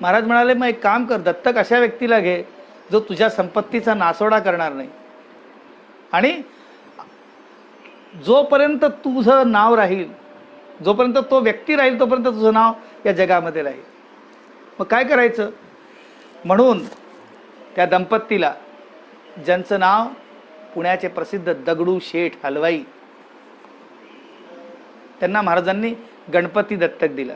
A: महाराज म्हणाले मग एक काम कर, दत्तक अशा व्यक्तीला घे जो तुझ्या संपत्तीचा नासोडा करणार नाही, आणि जोपर्यंत तुझं नाव राहील, जोपर्यंत तो व्यक्ती राहील, तोपर्यंत तुझं नाव या जगामध्ये राहील. मग काय करायचं? म्हणून त्या दंपतीला, ज्यांचं नाव पुण्याचे प्रसिद्ध दगडू शेठ हलवाई, त्यांना महाराजांनी गणपती दत्तक दिला.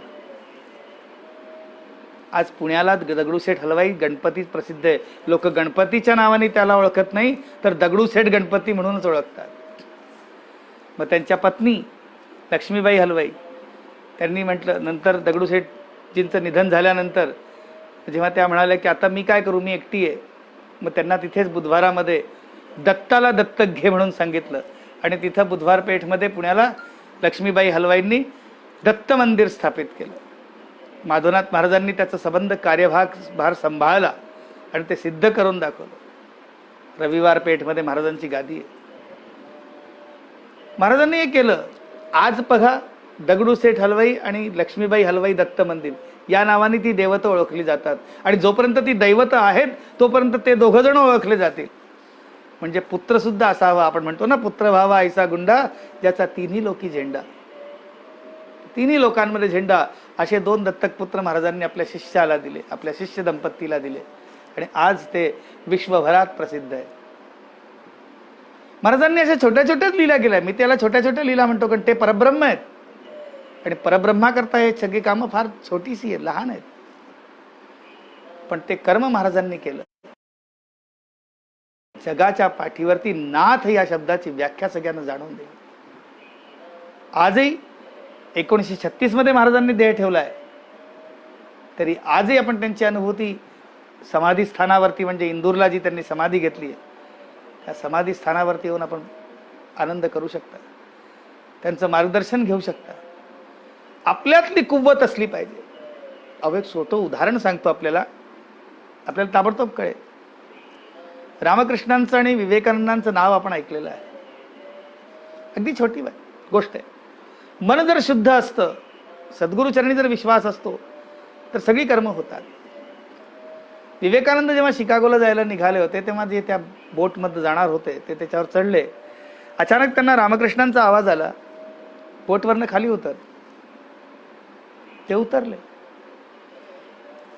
A: आज पुण्याला दगडूशेठ हलवाई गणपती प्रसिद्ध आहे. लोक गणपतीच्या नावाने त्याला ओळखत नाही, तर दगडूशेठ गणपती म्हणूनच ओळखतात. मग त्यांच्या पत्नी लक्ष्मीबाई हलवाई, त्यांनी म्हटलं, नंतर दगडूशेठजींचं निधन झाल्यानंतर जेव्हा त्या म्हणाल्या की आता मी काय करू, मी एकटी आहे, मग त्यांना तिथेच बुधवारामध्ये दत्ताला दत्तक घे म्हणून सांगितलं. आणि तिथं बुधवार पेठमध्ये पुण्याला लक्ष्मीबाई हलवाईंनी दत्त मंदिर स्थापित केलं. माधवनाथ महाराजांनी त्याचा संबंध कार्यभार सांभाळला आणि ते सिद्ध करून दाखवलं. रविवार पेठमध्ये महाराजांची गादी आहे. महाराजांनी हे केलं. आज बघा दगडूशेठ हलवाई आणि लक्ष्मीबाई हलवाई दत्त मंदिर या नावाने ती दैवत ओळखली जातात. आणि जोपर्यंत ती दैवत आहेत तोपर्यंत ते दोघं जण ओळखले जातील. म्हणजे पुत्र सुद्धा असावा, आपण म्हणतो ना, पुत्र व्हावा ऐसा गुंडा ज्याचा तिन्ही लोकी झेंडा. तिन्ही लोकांमध्ये झेंडा, असे 2 दत्तक पुत्र महाराजांनी आपल्या शिष्याला दिले, आपल्या शिष्य दंपतीला दिले, आणि आज ते विश्वभरात प्रसिद्ध आहे. महाराजांनी अशा छोट्या छोट्याच लीला केल्या. मी त्याला छोट्या छोट्या लीला म्हणतो, कारण ते परब्रह्म आहेत. आणि परब्रह्मा करता हे सगळी कामं फार छोटीशी आहेत, लहान आहेत, पण ते कर्म महाराजांनी केलं. जगाच्या पाठीवरती नाथ या शब्दाची व्याख्या सगळ्यांना जाणून दे. आजही 1936 मध्ये महाराजांनी देह ठेवलाय, तरी आजही आपण त्यांची अनुभूती समाधी स्थानावरती, म्हणजे इंदूरला जी त्यांनी समाधी घेतली आहे, त्या समाधी स्थानावरती येऊन आपण आनंद करू शकता, त्यांचं मार्गदर्शन घेऊ शकता. आपल्यातली कुवत असली पाहिजे. अहो एक छोटं उदाहरण सांगतो आपल्याला ताबडतोब कळेल. रामकृष्णांचं आणि विवेकानंदांचं नाव आपण ऐकलेलं आहे. अगदी छोटी गोष्ट आहे. मन जर शुद्ध असतं, सद्गुरुचरणी जर विश्वास असतो, तर सगळी कर्म होतात. विवेकानंद जेव्हा शिकागोला जायला निघाले होते, तेव्हा जे त्या बोटमध्ये जाणार होते ते त्याच्यावर चढले. अचानक त्यांना रामकृष्णांचा आवाज आला, बोटवरनं खाली उतर. ते उतरले.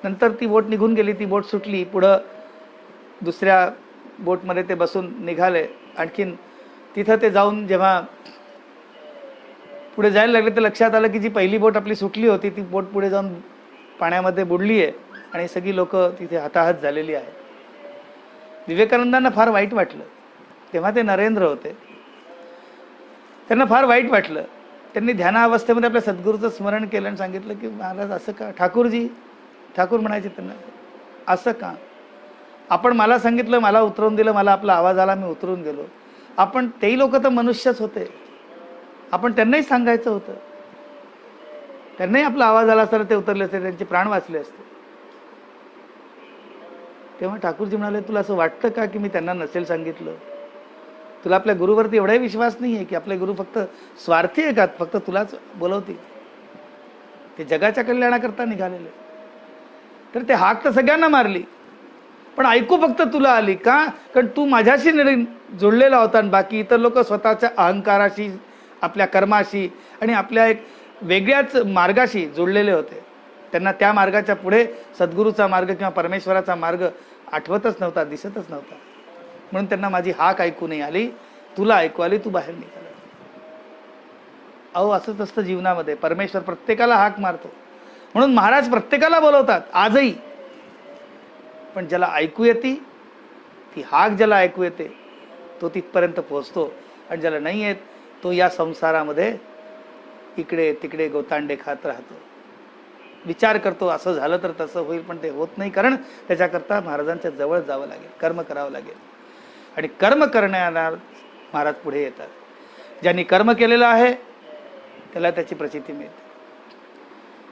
A: नंतर ती बोट निघून गेली, ती बोट सुटली. पुढं दुसऱ्या बोटमध्ये ते बसून निघाले. आणखीन तिथं ते जाऊन जेव्हा पुढे जायला लागले तर लक्षात आलं की जी पहिली बोट आपली सुटली होती ती बोट पुढे जाऊन पाण्यामध्ये बुडली आहे आणि सगळी लोक तिथे हताहत झालेली आहेत. विवेकानंदांना फार वाईट वाटलं. तेव्हा ते नरेंद्र होते. त्यांना फार वाईट वाटलं. त्यांनी ध्यानावस्थेमध्ये आपल्या सद्गुरूचं स्मरण केलं आणि सांगितलं की महाराज असं का? ठाकूरजी, ठाकूर म्हणायचे त्यांना, असं का? आपण मला सांगितलं, मला उतरवून दिलं, मला आपला आवाज आला, मी उतरून गेलो. आपण तेही लोक तर मनुष्यच होते. आपण त्यांनाही सांगायचं होतं. त्यांनाही आपला आवाज आला असता ते उतरले असते, त्यांचे प्राण वाचले असते. तेव्हा ठाकूरजी म्हणाले, तुला असं वाटतं का की मी त्यांना नसेल सांगितलं? तुला आपल्या गुरुवरती एवढाही विश्वास नाही आहे की आपले गुरु फक्त स्वार्थी आहे का, फक्त तुलाच बोलवतील? ते जगाच्या कल्याणाकरता निघालेले. तर ते हाक तर सगळ्यांना मारली, पण ऐकू फक्त तुला आली का? कारण तू माझ्याशी जोडलेला होता आणि बाकी इतर लोक स्वतःच्या अहंकाराशी, आपल्या कर्माशी आणि आपल्या एक वेगळ्याच मार्गाशी जोडलेले होते. त्यांना त्या मार्गाच्या पुढे सद्गुरूचा मार्ग किंवा परमेश्वराचा मार्ग आठवतच नव्हता, दिसतच नव्हता. म्हणून त्यांना माझी हाक ऐकू नाही आली, तुला ऐकू आली, तू बाहेर निघाला. अहो, असंच असतं जीवनामध्ये. परमेश्वर प्रत्येकाला हाक मारतो. म्हणून महाराज प्रत्येकाला बोलवतात आजही. पण ज्याला ऐकू येते, ती हाक ज्याला ऐकू येते तो तिथपर्यंत पोहोचतो. आणि ज्याला नाही येत तो या संसारामध्ये इकडे तिकडे गोतांडे खात राहतो. विचार करतो असं झालं तर तसं होईल, पण ते होत नाही. कारण त्याच्याकरता महाराजांच्या जवळ जावं लागेल, कर्म करावं लागेल. आणि कर्म करण्याला महाराज पुढे येतात. ज्यांनी कर्म केलेलं आहे त्याला त्याची प्रचिती मिळते.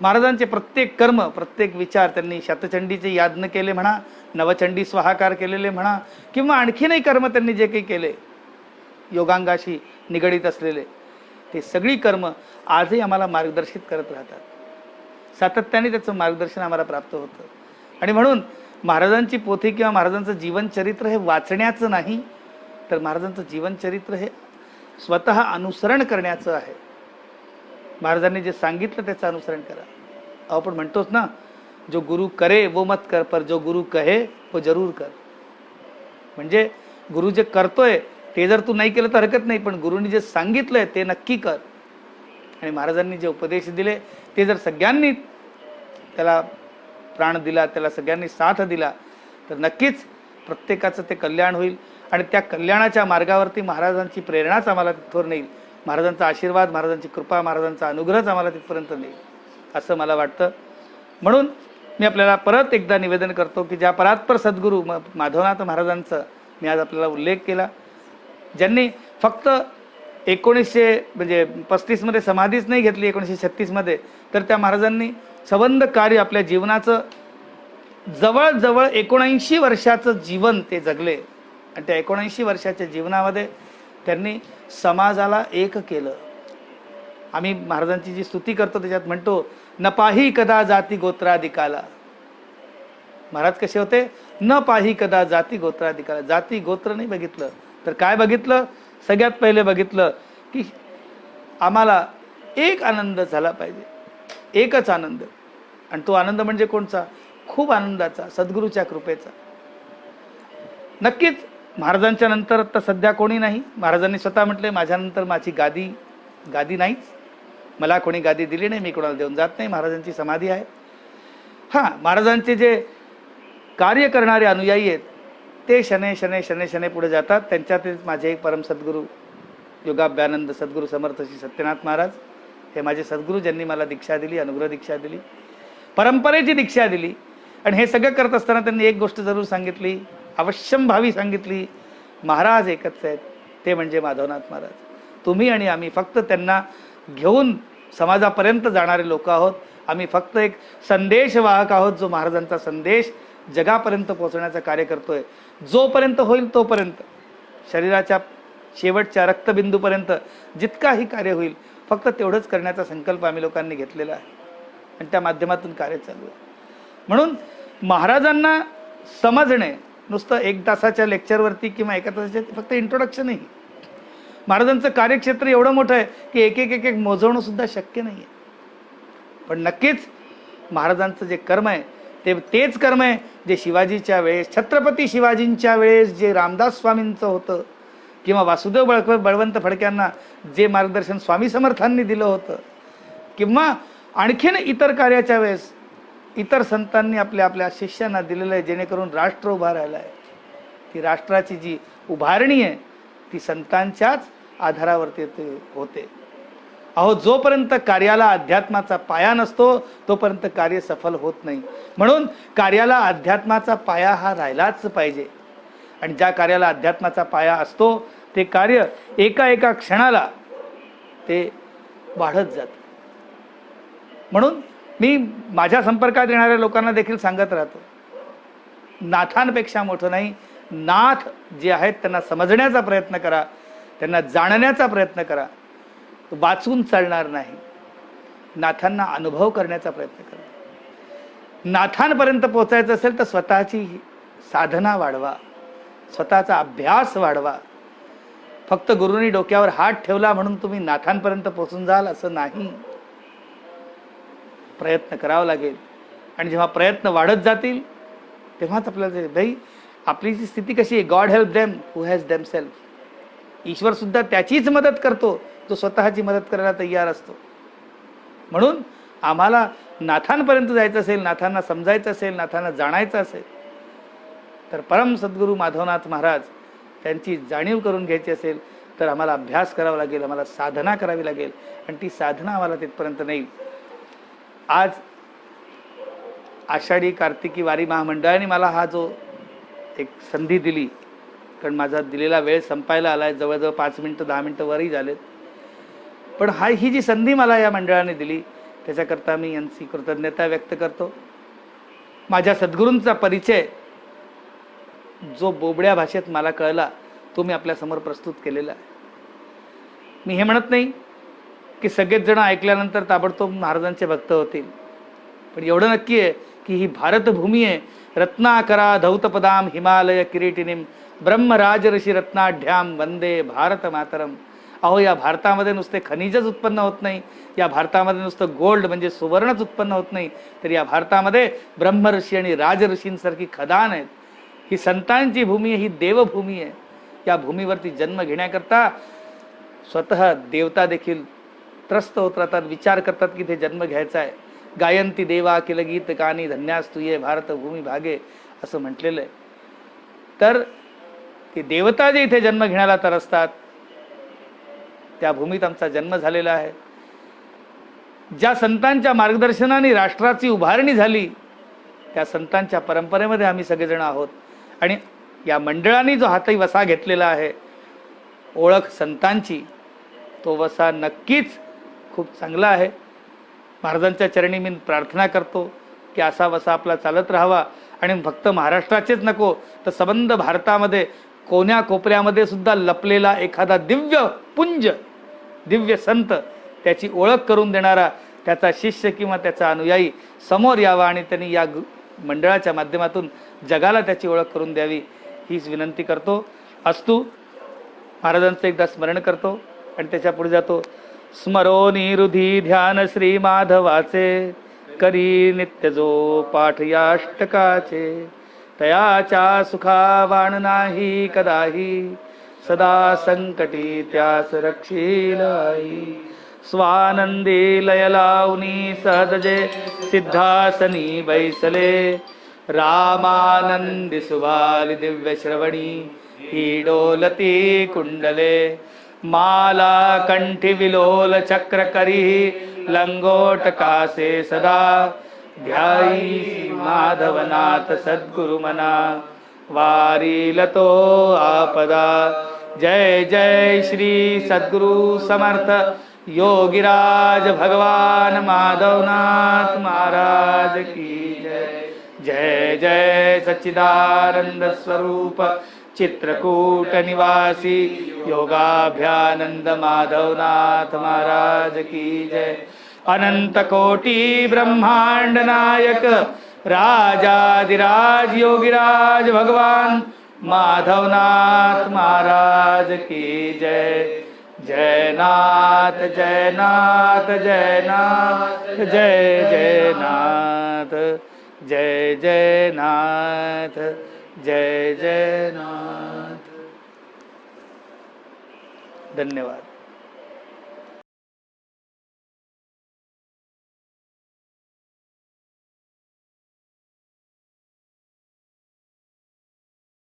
A: महाराजांचे प्रत्येक कर्म, प्रत्येक विचार, त्यांनी शतचंडीचे याज्ञ केले म्हणा, नवचंडी स्वाहाकार केलेले म्हणा, किंवा आणखीनही कर्म त्यांनी जे काही केले योगांगाशी निगडीत असलेले, ते सगळी कर्म आजही आम्हाला मार्गदर्शित करत राहतात. सातत्याने त्याचं मार्गदर्शन आम्हाला प्राप्त होतं. आणि म्हणून महाराजांची पोथी किंवा महाराजांचं जीवनचरित्र हे वाचण्याचं नाही, तर महाराजांचं जीवनचरित्र हे स्वतः अनुसरण करण्याचं आहे. महाराजांनी जे सांगितलं त्याचं अनुसरण करा. आपण म्हणतोच ना, जो गुरु करे वो मत कर, पर जो गुरु कहे वो जरूर कर. म्हणजे गुरु जे करतोय ते जर तू नाही केलं तर हरकत नाही, पण गुरुनी जे सांगितलंय ते नक्की कर. आणि महाराजांनी जे उपदेश दिले ते जर सगळ्यांनी त्याला प्राण दिला, त्याला सगळ्यांनी साथ दिला, तर नक्कीच प्रत्येकाचं ते कल्याण होईल. आणि त्या कल्याणाच्या मार्गावरती महाराजांची प्रेरणाच आम्हाला तिथवर नेईल. महाराजांचा आशीर्वाद, महाराजांची कृपा, महाराजांचा अनुग्रहच आम्हाला तिथपर्यंत नेईल असं मला वाटतं. म्हणून मी आपल्याला परत एकदा निवेदन करतो की ज्या परात्पर सद्गुरू माधवनाथ महाराजांचा मी आज आपल्याला उल्लेख केला, ज्यांनी फक्त 1935 मध्ये समाधीच नाही घेतली, 1936 मध्ये, तर त्या महाराजांनी संबंध कार्य आपल्या जीवनाचं जवळजवळ 79 वर्षाचं जीवन ते जगले. आणि त्या 79 वर्षाच्या जीवनामध्ये त्यांनी समाजाला एक केलं. आम्ही महाराजांची जी स्तुती करतो त्याच्यात म्हणतो, न पाही कदा जाती गोत्राधिकाला. महाराज कसे होते? न पाही कदा जाती गोत्राधिकाला. जाती गोत्र नाही बघितलं, तर काय बघितलं? सगळ्यात पहिले बघितलं की आम्हाला एक आनंद झाला पाहिजे, एकच आनंद. आणि तो आनंद म्हणजे कोणचा? खूप आनंदाचा, सद्गुरूच्या कृपेचा. नक्कीच महाराजांच्या नंतर आता सध्या कोणी नाही. महाराजांनी स्वतः म्हटले, माझ्यानंतर माझी गादी नाहीच, मला कोणी गादी दिली नाही, मी कोणाला देऊन जात नाही. महाराजांची समाधी आहे. हां, महाराजांचे जे कार्य करणारे अनुयायी आहेत ते शने पुढे जातात. त्यांच्यातील माझे एक परम सद्गुरू योगाभ्यानंद सद्गुरू समर्थ श्री सत्यनाथ महाराज हे माझे सद्गुरू, ज्यांनी मला दीक्षा दिली, अनुग्रह दीक्षा दिली, परंपरेची दीक्षा दिली. आणि हे सगळं करत असताना त्यांनी एक गोष्ट जरूर सांगितली, अवश्यम भावी सांगितली, महाराज एकच आहेत, ते म्हणजे माधवनाथ महाराज. तुम्ही आणि आम्ही फक्त त्यांना घेऊन समाजापर्यंत जाणारे लोक आहोत. आम्ही फक्त एक संदेशवाहक आहोत, जो महाराजांचा संदेश जगापर्यंत पोहोचवण्याचं कार्य करतोय. जोपर्यंत होईल तोपर्यंत, शरीराच्या शेवटच्या रक्तबिंदूपर्यंत जितकाही कार्य होईल फक्त तेवढंच करण्याचा संकल्प आम्ही लोकांनी घेतलेला आहे. आणि त्या माध्यमातून कार्य चालू आहे. म्हणून महाराजांना समजणे नुसतं 1 तासाच्या लेक्चरवरती किंवा 1 तासाच्या फक्त इंट्रोडक्शन नाही. महाराजांचं कार्यक्षेत्र एवढं मोठं आहे की एक मोजवणं सुद्धा शक्य नाही आहे. पण नक्कीच महाराजांचं जे कर्म आहे तेच कर्म आहे जे शिवाजीच्या वेळेस, छत्रपती शिवाजींच्या वेळेस जे रामदास स्वामींचं होतं, किंवा वासुदेव बळवंत फडक्यांना जे मार्गदर्शन स्वामी समर्थांनी दिलं होतं, किंवा आणखीन इतर कार्याच्या वेळेस इतर संतांनी आपल्या आपल्या शिष्यांना दिलेलं आहे, जेणेकरून राष्ट्र उभा राहिलं आहे. ती राष्ट्राची जी उभारणी आहे ती संतांच्याच आधारावरती होते. अहो, जोपर्यंत कार्याला अध्यात्माचा पाया नसतो तोपर्यंत कार्य सफल होत नाही. म्हणून कार्याला अध्यात्माचा पाया हा राहिलाच पाहिजे. आणि ज्या कार्याला अध्यात्माचा पाया असतो ते कार्य एका एका क्षणाला ते वाढत जातं. म्हणून मी माझ्या संपर्कात येणाऱ्या लोकांना देखील सांगत राहतो, नाथांपेक्षा मोठं नाही. नाथ जे आहेत त्यांना समजण्याचा प्रयत्न करा, त्यांना जाणण्याचा प्रयत्न करा. वाचून चालणार नाही. नाथांना अनुभव करण्याचा प्रयत्न करा. नाथांपर्यंत पोचायचं असेल तर स्वतःची साधना वाढवा, स्वतःचा अभ्यास वाढवा. फक्त गुरुनी डोक्यावर हात ठेवला म्हणून तुम्ही नाथांपर्यंत पोचून जाल असं नाही. प्रयत्न करावा लागेल. आणि जेव्हा प्रयत्न वाढत जातील तेव्हाच आपल्याला भाई आपली जी स्थिती कशी आहे, God help them who has themselves. ईश्वर सुद्धा त्याचीच मदत करतो जो स्वतःची मदत करायला तयार असतो. म्हणून आम्हाला नाथांपर्यंत जायचं असेल, नाथांना समजायचं असेल, नाथांना जाणायचं असेल तर परम सद्गुरू माधवनाथ महाराज त्यांची जाणीव करून घ्यायची असेल तर आम्हाला अभ्यास करावा लागेल, आम्हाला साधना करावी लागेल. आणि ती साधना आम्हाला तिथपर्यंत नाही. आज आषाढी कार्तिकी वारी महामंडळाने मला हा जो एक संधी दिली, कारण माझा दिलेला वेळ संपायला आलाय, जवळजवळ 5 मिनिटं 10 मिनिटं वरही झालेत, पण ही जी संधी मला या मंडळाने दिली त्याच्याकरता मी यांची कृतज्ञता व्यक्त करतो. माझ्या सद्गुरूंचा परिचय जो बोबड्या भाषेत मला कळला तो मी आपल्यासमोर प्रस्तुत केलेला आहे. मी हे म्हणत नाही की सगळेच जण ऐकल्यानंतर ताबडतोब महाराजांचे भक्त होतील, पण एवढं नक्की आहे की ही भारतभूमी आहे. रत्नाकरा धौतपदाम हिमालय किरीटिनीम ब्रह्मराज ऋषी रत्नाढ्याम वंदे भारत मातरम. अहो, या भारतामध्ये नुसते खनिजच उत्पन्न होत नाही, या भारतामध्ये नुसतं गोल्ड म्हणजे सुवर्णच उत्पन्न होत नाही, तर या भारतामध्ये ब्रह्मऋषी आणि राजऋषींसारखी खदान आहेत. ही संतांची भूमी आहे, ही देवभूमी आहे. या भूमीवरती जन्म घेण्याकरता स्वतः देवता देखील त्रस्त होत राहतात, विचार करतात की ते जन्म घ्यायचा आहे. गायंती देवा किल गीत कानी धन्यास्तु ये भारत भूमी भागे असं म्हटलेलं आहे. तर ते देवता जे इथे जन्म घेण्याला तरसतात त्या भूमीत आमचा जन्म झालेला आहे. ज्या संतांच्या मार्गदर्शनाने राष्ट्राची उभारणी झाली त्या संतांच्या परंपरेमध्ये आम्ही सगळेजण आहोत. आणि या मंडळाने जो हाती वसा घेतलेला आहे ओळख संतांची, तो वसा नक्कीच खूप चांगला आहे. महाराजांच्या चरणी मी प्रार्थना करतो की असा वसा आपला चालत राहावा. आणि फक्त महाराष्ट्राचेच नको तर संबंध भारतामध्ये कोण्या कोपऱ्यामध्ये सुद्धा लपलेला एखादा दिव्य पुंज, दिव्य संत, त्याची ओळख करून देणारा त्याचा शिष्य किंवा त्याचा अनुयायी समोर यावा आणि त्यांनी या मंडळाच्या माध्यमातून जगाला त्याची ओळख करून द्यावी हीच विनंती करतो. अस्तु. महाराजांचं एकदा स्मरण करतो आणि त्याच्या पुढे जातो. स्मरो निरुधी ध्यान श्री माधवाचे करी नित्य जो पाठ याष्टकाचे तयाच्या सुखा वाण नाही कदाही सदा संकटी त्यास रक्षीलाई स्वानंदी लय लावनी सहजजे सिद्धासनी बैसले रामानंदी सुभाली दिव्य श्रवणी ही डोलती कुंडले माला कंठी विलोल चक्र करी लंगोट कासे सदा ध्याई माधवनाथ सद्गुरु मना वारील तो आपदा. जय जय श्री सद्गुरु समर्थ योगीराज भगवान माधवनाथ महाराज की जय. जय जय सच्चिदानंद स्वरूप चित्रकूट निवासी योगाभ्यानंद माधवनाथ महाराज की जय. अनंत कोटि ब्रह्मांड नायक राजाधिराज योगीराज भगवान माधवनाथ महाराज की जय. जय नाथ जय नाथ जय नाथ जय जय नाथ. जय जय नाथ, जय जय नाथ। धन्यवाद।